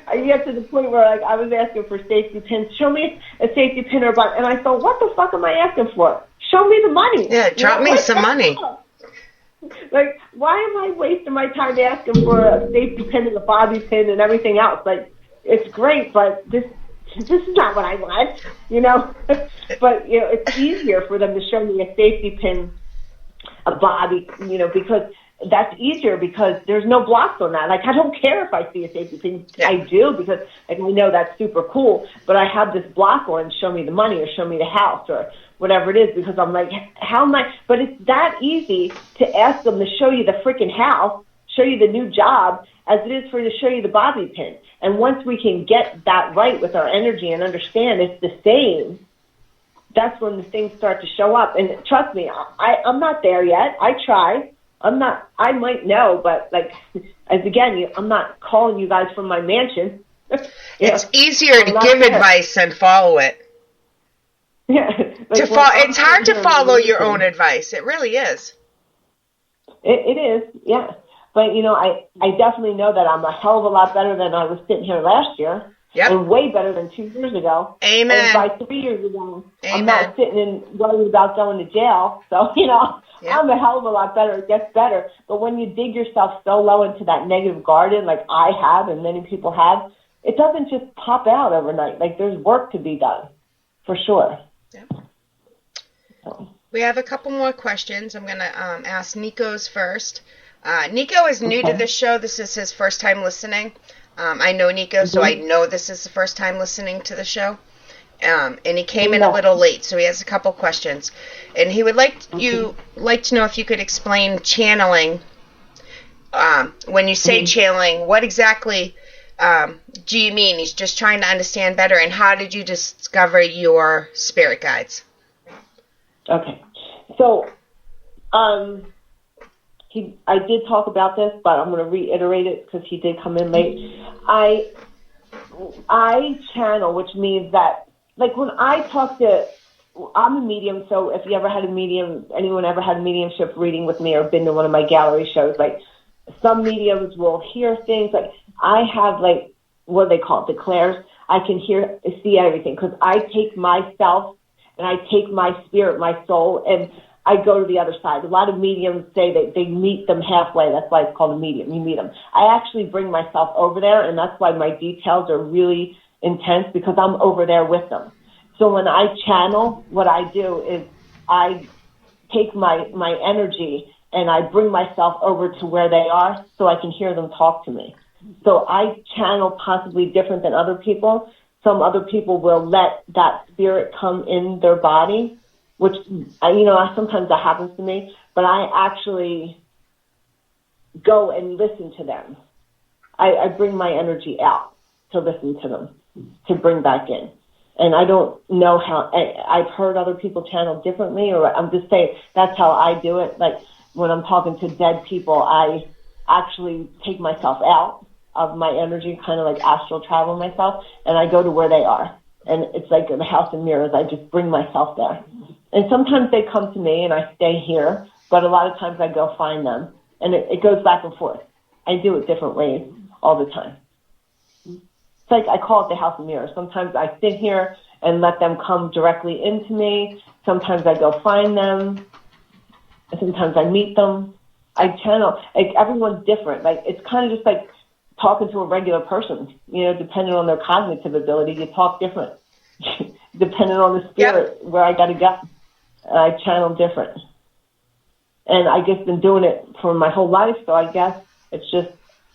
I get to the point where, like, I was asking for safety pins. Show me a safety pin or a button. And I thought, what the fuck am I asking for? Show me the money. Yeah, drop me some money. Like, why am I wasting my time asking for a safety pin and a bobby pin and everything else? Like, it's great, but this is not what I want, But, it's easier for them to show me a safety pin, a bobby, because that's easier because there's no blocks on that. Like, I don't care if I see a safety pin. Yeah. I do because, like, I know that's super cool, but I have this block on, show me the money or show me the house or whatever it is, because I'm like, how am I? But it's that easy to ask them to show you the freaking house, show you the new job, as it is for to show you the bobby pin. And once we can get that right with our energy and understand it's the same, that's when the things start to show up. And trust me, I'm not there yet. I try. I might know, but like, I'm not calling you guys from my mansion. It's easier to give advice than follow it. Yeah. Like, it's hard to follow your own advice. It really is. It is, yeah. But, I definitely know that I'm a hell of a lot better than I was sitting here last year. Yep. And way better than 2 years ago. Amen. And by 3 years ago, I'm not sitting and worrying about going to jail. So, I'm a hell of a lot better. It gets better. But when you dig yourself so low into that negative garden, like I have and many people have, it doesn't just pop out overnight. Like, there's work to be done, for sure. Yep. So. We have a couple more questions. I'm going to ask Nico's first. Nico is new to the show. This is his first time listening. I know Nico, so I know this is the first time listening to the show. And he came in a little late, so he has a couple questions. And he would like to know if you could explain channeling. When you say channeling, what exactly do you mean? He's just trying to understand better. And how did you discover your spirit guides? Okay. So, I did talk about this, but I'm going to reiterate it because he did come in late. I channel, which means that, like, when I talk to, I'm a medium, so if you ever had anyone ever had a mediumship reading with me or been to one of my gallery shows, like, some mediums will hear things, like, I have, like, what they call it, declares. I can see everything, because I take myself and I take my spirit, my soul, and I go to the other side. A lot of mediums say that they meet them halfway. That's why it's called a medium. You meet them. I actually bring myself over there, and that's why my details are really intense, because I'm over there with them. So when I channel, what I do is I take my energy and I bring myself over to where they are so I can hear them talk to me. So I channel possibly different than other people. Some other people will let that spirit come in their body, which, sometimes that happens to me. but I actually go and listen to them. I bring my energy out to listen to them, to bring back in. And I don't know how, I've heard other people channel differently, or I'm just saying that's how I do it. Like when I'm talking to dead people, I actually take myself out of my energy, kind of like astral travel myself, and I go to where they are. And it's like the house of mirrors. I just bring myself there. And sometimes they come to me and I stay here, but a lot of times I go find them. And it goes back and forth. I do it different ways all the time. It's like I call it the house of mirrors. Sometimes I sit here and let them come directly into me. Sometimes I go find them. Sometimes I meet them. I channel. Like everyone's different. Like it's kind of just like talking to a regular person. You know, depending on their cognitive ability, you talk different. Depending on the spirit, where I got to go, I channel different. And I just been doing it for my whole life, so I guess it's just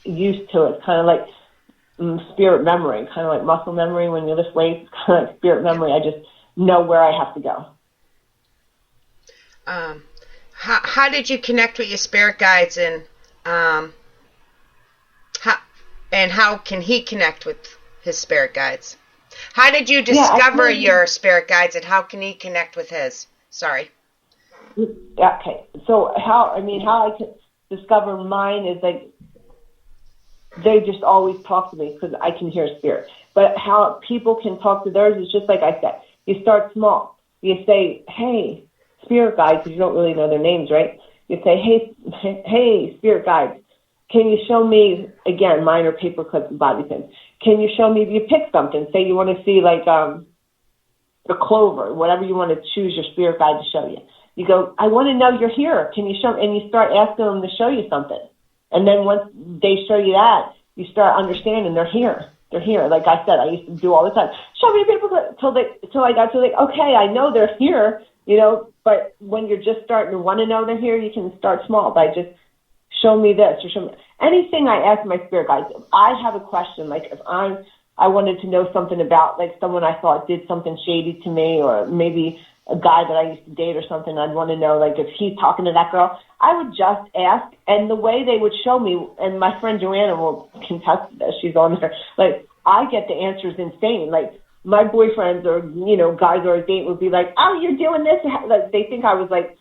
used to it. It's kind of like spirit memory, kind of like muscle memory when you lift weights, kind of like spirit memory. I just know where I have to go. How did you connect with your spirit guides, and how can he connect with his spirit guides? How did you discover your spirit guides, and how can he connect with his? Sorry. Okay, so how I can discover mine is like they just always talk to me because I can hear spirit. But how people can talk to theirs is just like I said. You start small. You say, "Hey, spirit guides," because you don't really know their names, right? You say, "Hey, spirit guides, can you show me," again, mine are paper clips and body pins. "Can you show me," you pick something. Say you want to see like the clover, whatever you want to choose your spirit guide to show you. You go, "I want to know you're here. Can you show?" And you start asking them to show you something. And then once they show you that, you start understanding they're here. They're here. Like I said, I used to do all the time. Show me a paper clip till I got to like, okay, I know they're here, you know. But when you're just starting to want to know they're here, you can start small by just show me this or show me anything. I ask my spirit guides. If I have a question, like if I wanted to know something about like someone I thought did something shady to me, or maybe a guy that I used to date or something, I'd want to know, like, if he's talking to that girl, I would just ask, and the way they would show me, and my friend Joanna will contest this, she's on there, like, I get the answers insane. Like, my boyfriends or, you know, guys or a date would be like, "Oh, you're doing this." Like, they think I was, like,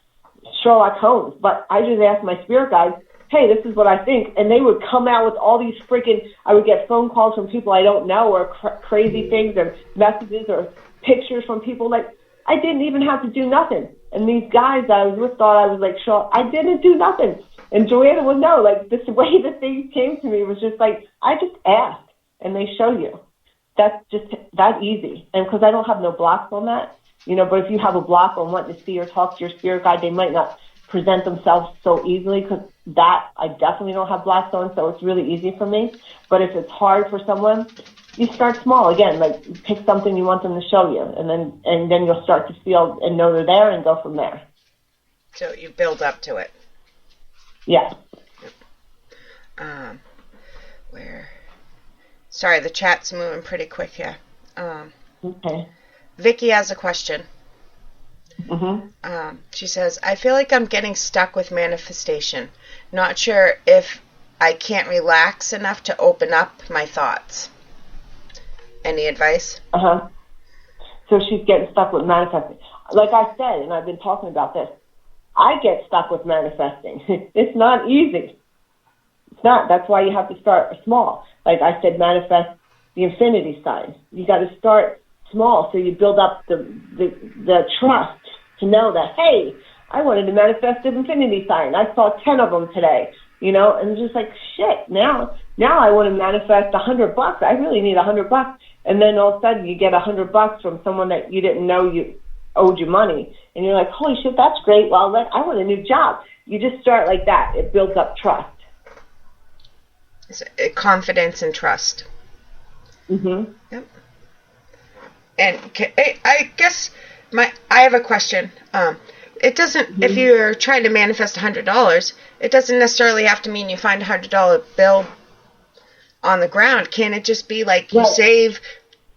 Sherlock Holmes, but I just asked my spirit guides, "Hey, this is what I think," and they would come out with all these freaking, I would get phone calls from people I don't know, or crazy things, or messages, or pictures from people, like, I didn't even have to do nothing. And these guys I was with thought I was like, sure, I didn't do nothing. And Joanna would know, like, this way that things came to me was just like, I just asked, and they show you. That's just that easy. And because I don't have no blocks on that, you know, but if you have a block on wanting to see or talk to your spirit guide, they might not present themselves so easily, because that I definitely don't have blocks on, so it's really easy for me. But if it's hard for someone, you start small again, like pick something you want them to show you, and then you'll start to feel and know they're there and go from there. So you build up to it. Yeah. Where? Sorry, the chat's moving pretty quick here. Okay. Vicky has a question. Mm-hmm. She says, "I feel like I'm getting stuck with manifestation. Not sure if I can't relax enough to open up my thoughts. Any advice?" So she's getting stuck with manifesting. Like I said, and I've been talking about this, I get stuck with manifesting. It's not easy. It's not. That's why you have to start small. Like I said, manifest the infinity sign. You got to start small so you build up the trust to know that, hey, I wanted to manifest the infinity sign. I saw 10 of them today, you know, and just like, shit, now I want to manifest $100. I really need $100. And then all of a sudden you get $100 from someone that you didn't know you owed you money. And you're like, holy shit, that's great. Well, I want a new job. You just start like that. It builds up trust. It's confidence and trust. Mm-hmm. Yep. And I guess I have a question. It doesn't, if you're trying to manifest $100, it doesn't necessarily have to mean you find a $100 bill on the ground. Can it just be like you save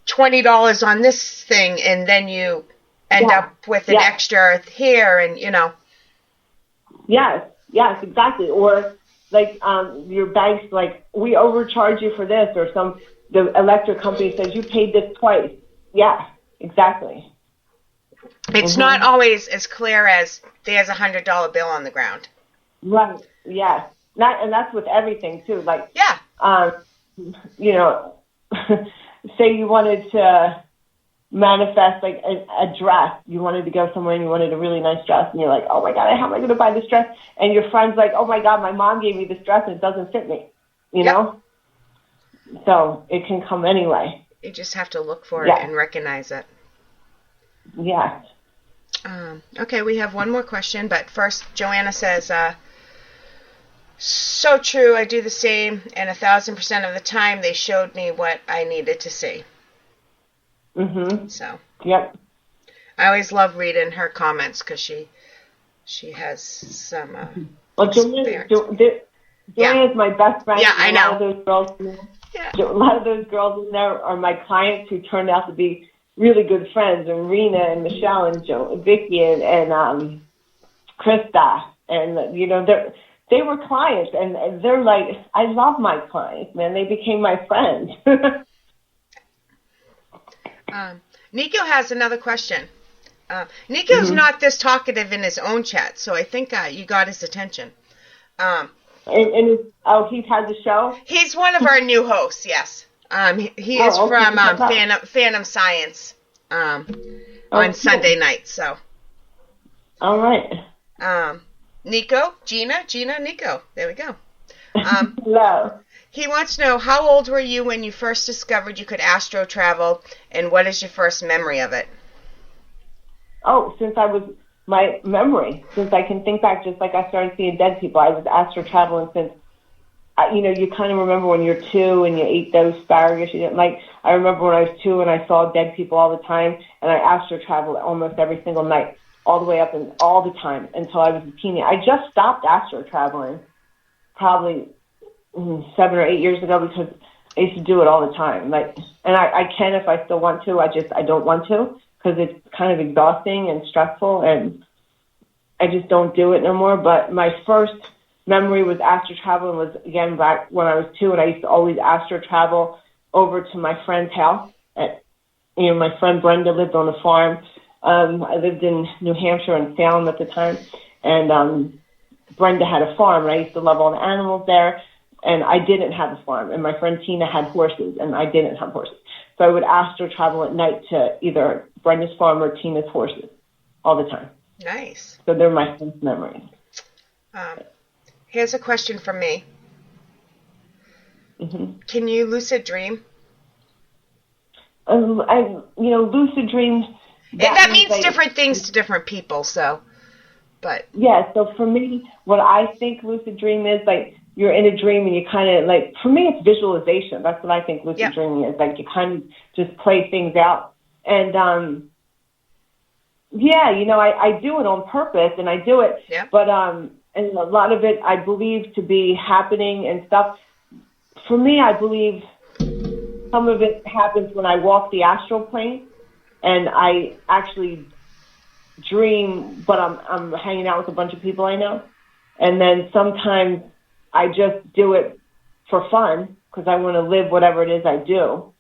$20 on this thing and then you end up with an extra here, and you know? Yes, exactly. Or like your bank's like, we overcharge you for this, or the electric company says you paid this twice. Yeah, exactly. It's not always as clear as there's $100 bill on the ground. Right. Yes. And that's with everything too. Like, Yeah. You know, say you wanted to manifest like a dress. You wanted to go somewhere and you wanted a really nice dress, and you're like, oh my God, how am I going to buy this dress? And your friend's like, oh my God, my mom gave me this dress and it doesn't fit me. You know? So it can come anyway. You just have to look for it and recognize it. Yeah. Okay, we have one more question, but first, Joanna says, so true, I do the same, and 1,000% of the time they showed me what I needed to see. Mm-hmm. So. Yep. I always love reading her comments because she has some well, Joanna's my best friend. Yeah, I know. A lot of those girls in there are my clients who turned out to be really good friends, and Rena and Michelle and Vicky and Krista, and you know they were clients, and they're like, I love my clients, man. They became my friends. Nico has another question. Nico's not this talkative in his own chat, so I think you got his attention. And he has a show? He's one of our new hosts, yes. He is from Phantom Science on Sunday nights. So. All right. Nico, Gina, Nico. There we go. Hello. He wants to know, how old were you when you first discovered you could astro travel, and what is your first memory of it? Oh, since I can think back, just like I started seeing dead people, I was astro traveling since, you kind of remember when you're 2 and you ate those asparagus you didn't like. I remember when I was 2 and I saw dead people all the time, and I astro traveled almost every single night, all the way up and all the time until I was a teenager. I just stopped astro traveling probably 7 or 8 years ago because I used to do it all the time. Like, and I can if I still want to. I don't want to because it's kind of exhausting and stressful, and I just don't do it no more. But my first memory with astro traveling was, again, back when I was 2, and I used to always astro travel over to my friend's house. My friend Brenda lived on a farm. I lived in New Hampshire and Salem at the time, and Brenda had a farm, and I used to love all the animals there, and I didn't have a farm, and my friend Tina had horses, and I didn't have horses. So I would astro travel at night to either Brenda's farm or Tina's horses all the time. Nice. So they're my first memories. Here's a question from me. Mm-hmm. Can you lucid dream? Lucid dreams. That means different things to different people, so. But. Yeah, so for me, what I think lucid dream is, like, you're in a dream and you kind of, like, for me, it's visualization. That's what I think lucid dreaming is. Like, you kind of just play things out. And, I do it on purpose, and I do it. Yeah. But, and a lot of it I believe to be happening and stuff. For me, I believe some of it happens when I walk the astral plane, and I actually dream, but I'm hanging out with a bunch of people I know. And then sometimes I just do it for fun because I want to live whatever it is I do.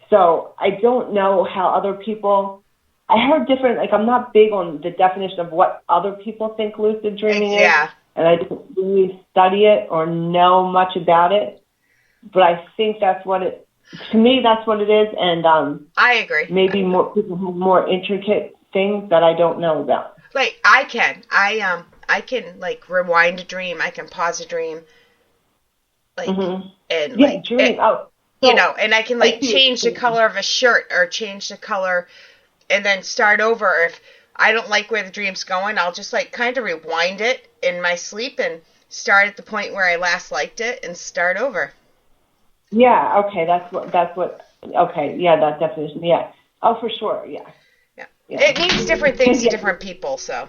So I don't know how other people, I heard different, like, I'm not big on the definition of what other people think lucid dreaming is. And I don't really study it or know much about it. But I think that's what to me, that's what it is. And I agree. Maybe more people have more intricate things that I don't know about. Like, I can like rewind a dream. I can pause a dream. Like, and like, dream. And I can like change the color of a shirt or change the color and then start over. If I don't like where the dream's going, I'll just like kind of rewind it in my sleep and start at the point where I last liked it and start over. Yeah. Okay. That's what. Okay. Yeah. That definition. Yeah. Oh, for sure. Yeah. It means different things to different people. So.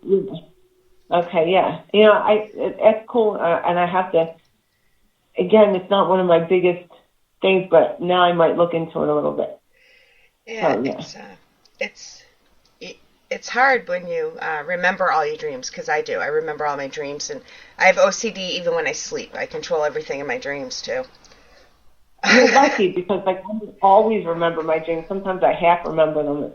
Okay. Yeah. It's cool, and I have to. Again, it's not one of my biggest things, but now I might look into it a little bit. Yeah. So, yeah. it's hard when you remember all your dreams, because I do. I remember all my dreams, and I have OCD even when I sleep. I control everything in my dreams too. You're lucky because like I don't always remember my dreams. Sometimes I half remember them,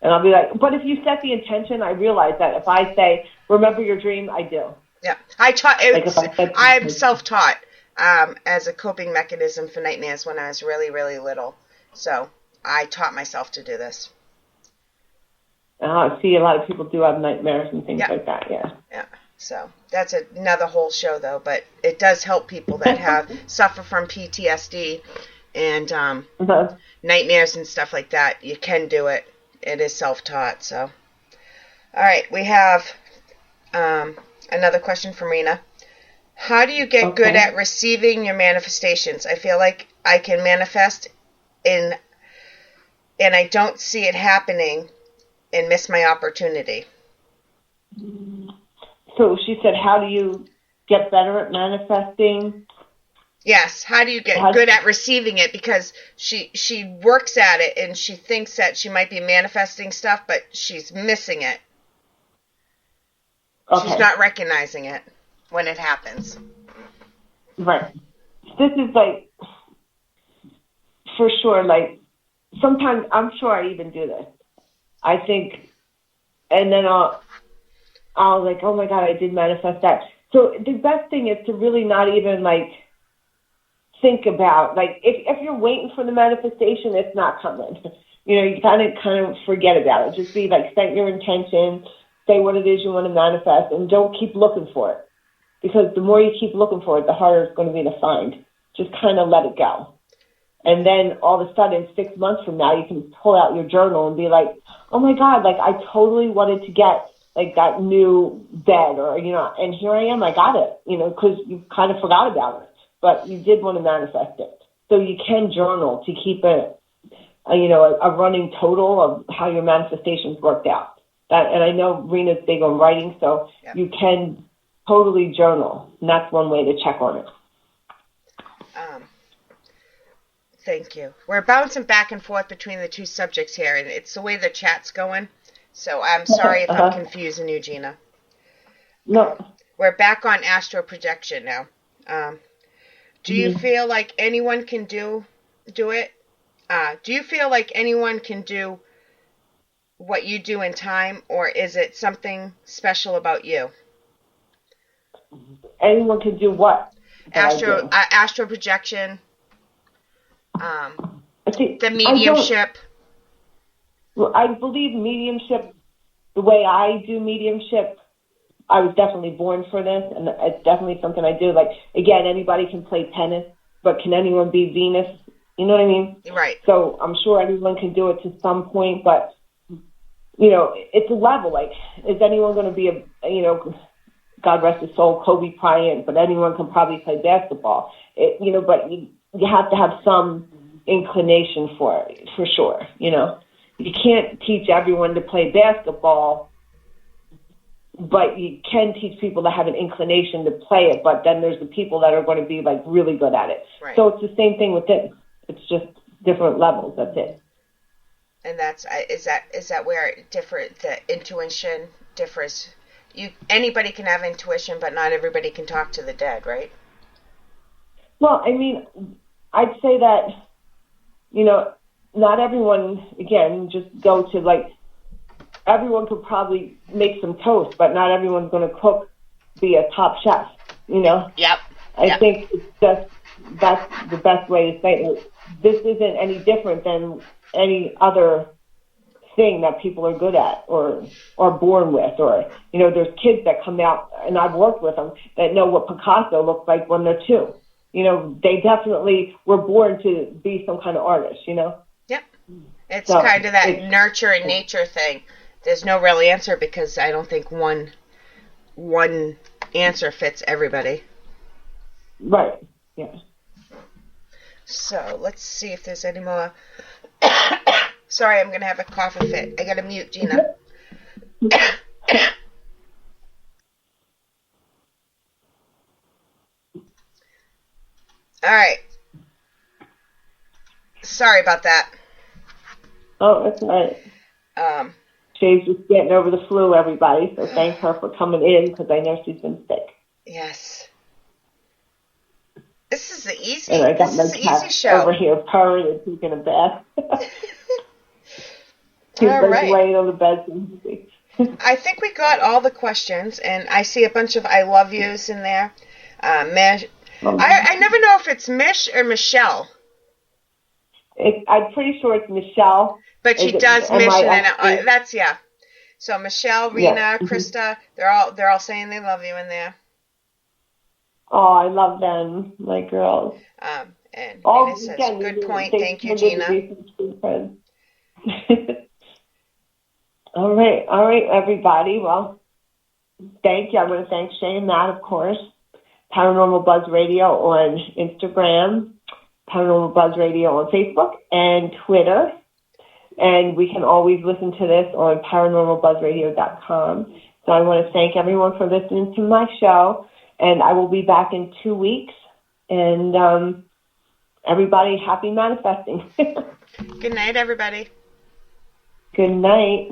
and I'll be like, but if you set the intention, I realize that if I say remember your dream, I do. Yeah, I'm self-taught as a coping mechanism for nightmares when I was really, really little. So I taught myself to do this. I see a lot of people do have nightmares and things like that. Yeah. Yeah. So that's another whole show, though. But it does help people that suffer from PTSD and nightmares and stuff like that. You can do it. It is self-taught. So, all right, we have another question from Rena. How do you get good at receiving your manifestations? I feel like I can manifest and I don't see it happening and miss my opportunity. So she said, how do you get better at manifesting? Yes, how do you get good at receiving it? Because she works at it and she thinks that she might be manifesting stuff, but she's missing it. Okay. She's not recognizing it when it happens. Right. This is like, for sure, like, sometimes, I'm sure I even do this. I think, and then I'll like, oh my God, I did manifest that. So the best thing is to really not even like think about, like, if you're waiting for the manifestation, it's not coming. You know, you kind of forget about it. Just be like, set your intention, say what it is you want to manifest, and don't keep looking for it. Because the more you keep looking for it, the harder it's going to be to find. Just kind of let it go. And then all of a sudden, 6 months from now, you can pull out your journal and be like, oh my God, like I totally wanted to get like that new bed, or, you know, and here I am, I got it, you know, because you kind of forgot about it, but you did want to manifest it. So you can journal to keep a running total of how your manifestations worked out. And I know Rena's big on writing, so you can totally journal, and that's one way to check on it. Thank you. We're bouncing back and forth between the two subjects here, and it's the way the chat's going. So I'm sorry if I'm confusing you, Gina. No. We're back on astral projection now. Do you feel like anyone can do it? Do you feel like anyone can do what you do in time, or is it something special about you? Anyone can do what? Astral projection. The mediumship. I believe mediumship, the way I do mediumship, I was definitely born for this, and it's definitely something I do. Like, again, anybody can play tennis, but can anyone be Venus? You know what I mean? Right. So I'm sure anyone can do it to some point, but, you know, it's a level. Like, is anyone going to be God rest his soul, Kobe Bryant, but anyone can probably play basketball. But you have to have some inclination for it, for sure, you know. You can't teach everyone to play basketball, but you can teach people to have an inclination to play it, but then there's the people that are going to be, like, really good at it. Right. So it's the same thing with it. It's just different levels, that's it. And is that where the intuition differs? Anybody can have intuition, but not everybody can talk to the dead, right? Well, I mean, I'd say that, you know, not everyone, again, just go to, like, everyone could probably make some toast, but not everyone's going to be a top chef, you know? Yep. I think that's the best way to say it. This isn't any different than any other thing that people are good at or born with, or, you know, there's kids that come out, and I've worked with them, that know what Picasso looks like when they're 2. You know, they definitely were born to be some kind of artist, you know? Yep. It's kind of that nurture and nature thing. There's no real answer because I don't think one answer fits everybody. Right. Yeah. So let's see if there's any more. Sorry, I'm going to have a coughing fit. I got to mute Gina. All right. Sorry about that. Oh, that's all right. Shay's just getting over the flu, everybody. So thank her for coming in because I know she's been sick. Yes. This is the easy. And I got This my is the cat easy show. over here purring and taking a bath. She's All like right. laying on the bed. I think we got all the questions, and I see a bunch of I love yous in there. I never know if it's Mish or Michelle. I'm pretty sure it's Michelle. But she does Mish, and then that's yeah. So Michelle, Rena, Krista, they're all saying they love you in there. Oh, I love them, my girls. And Rena says, good point. Thank you, Gina. All right, everybody. Well, thank you. I want to thank Shay and Matt, of course. Paranormal Buzz Radio on Instagram, Paranormal Buzz Radio on Facebook and Twitter. And we can always listen to this on paranormalbuzzradio.com. So I want to thank everyone for listening to my show. And I will be back in 2 weeks. And everybody, happy manifesting. Good night, everybody. Good night.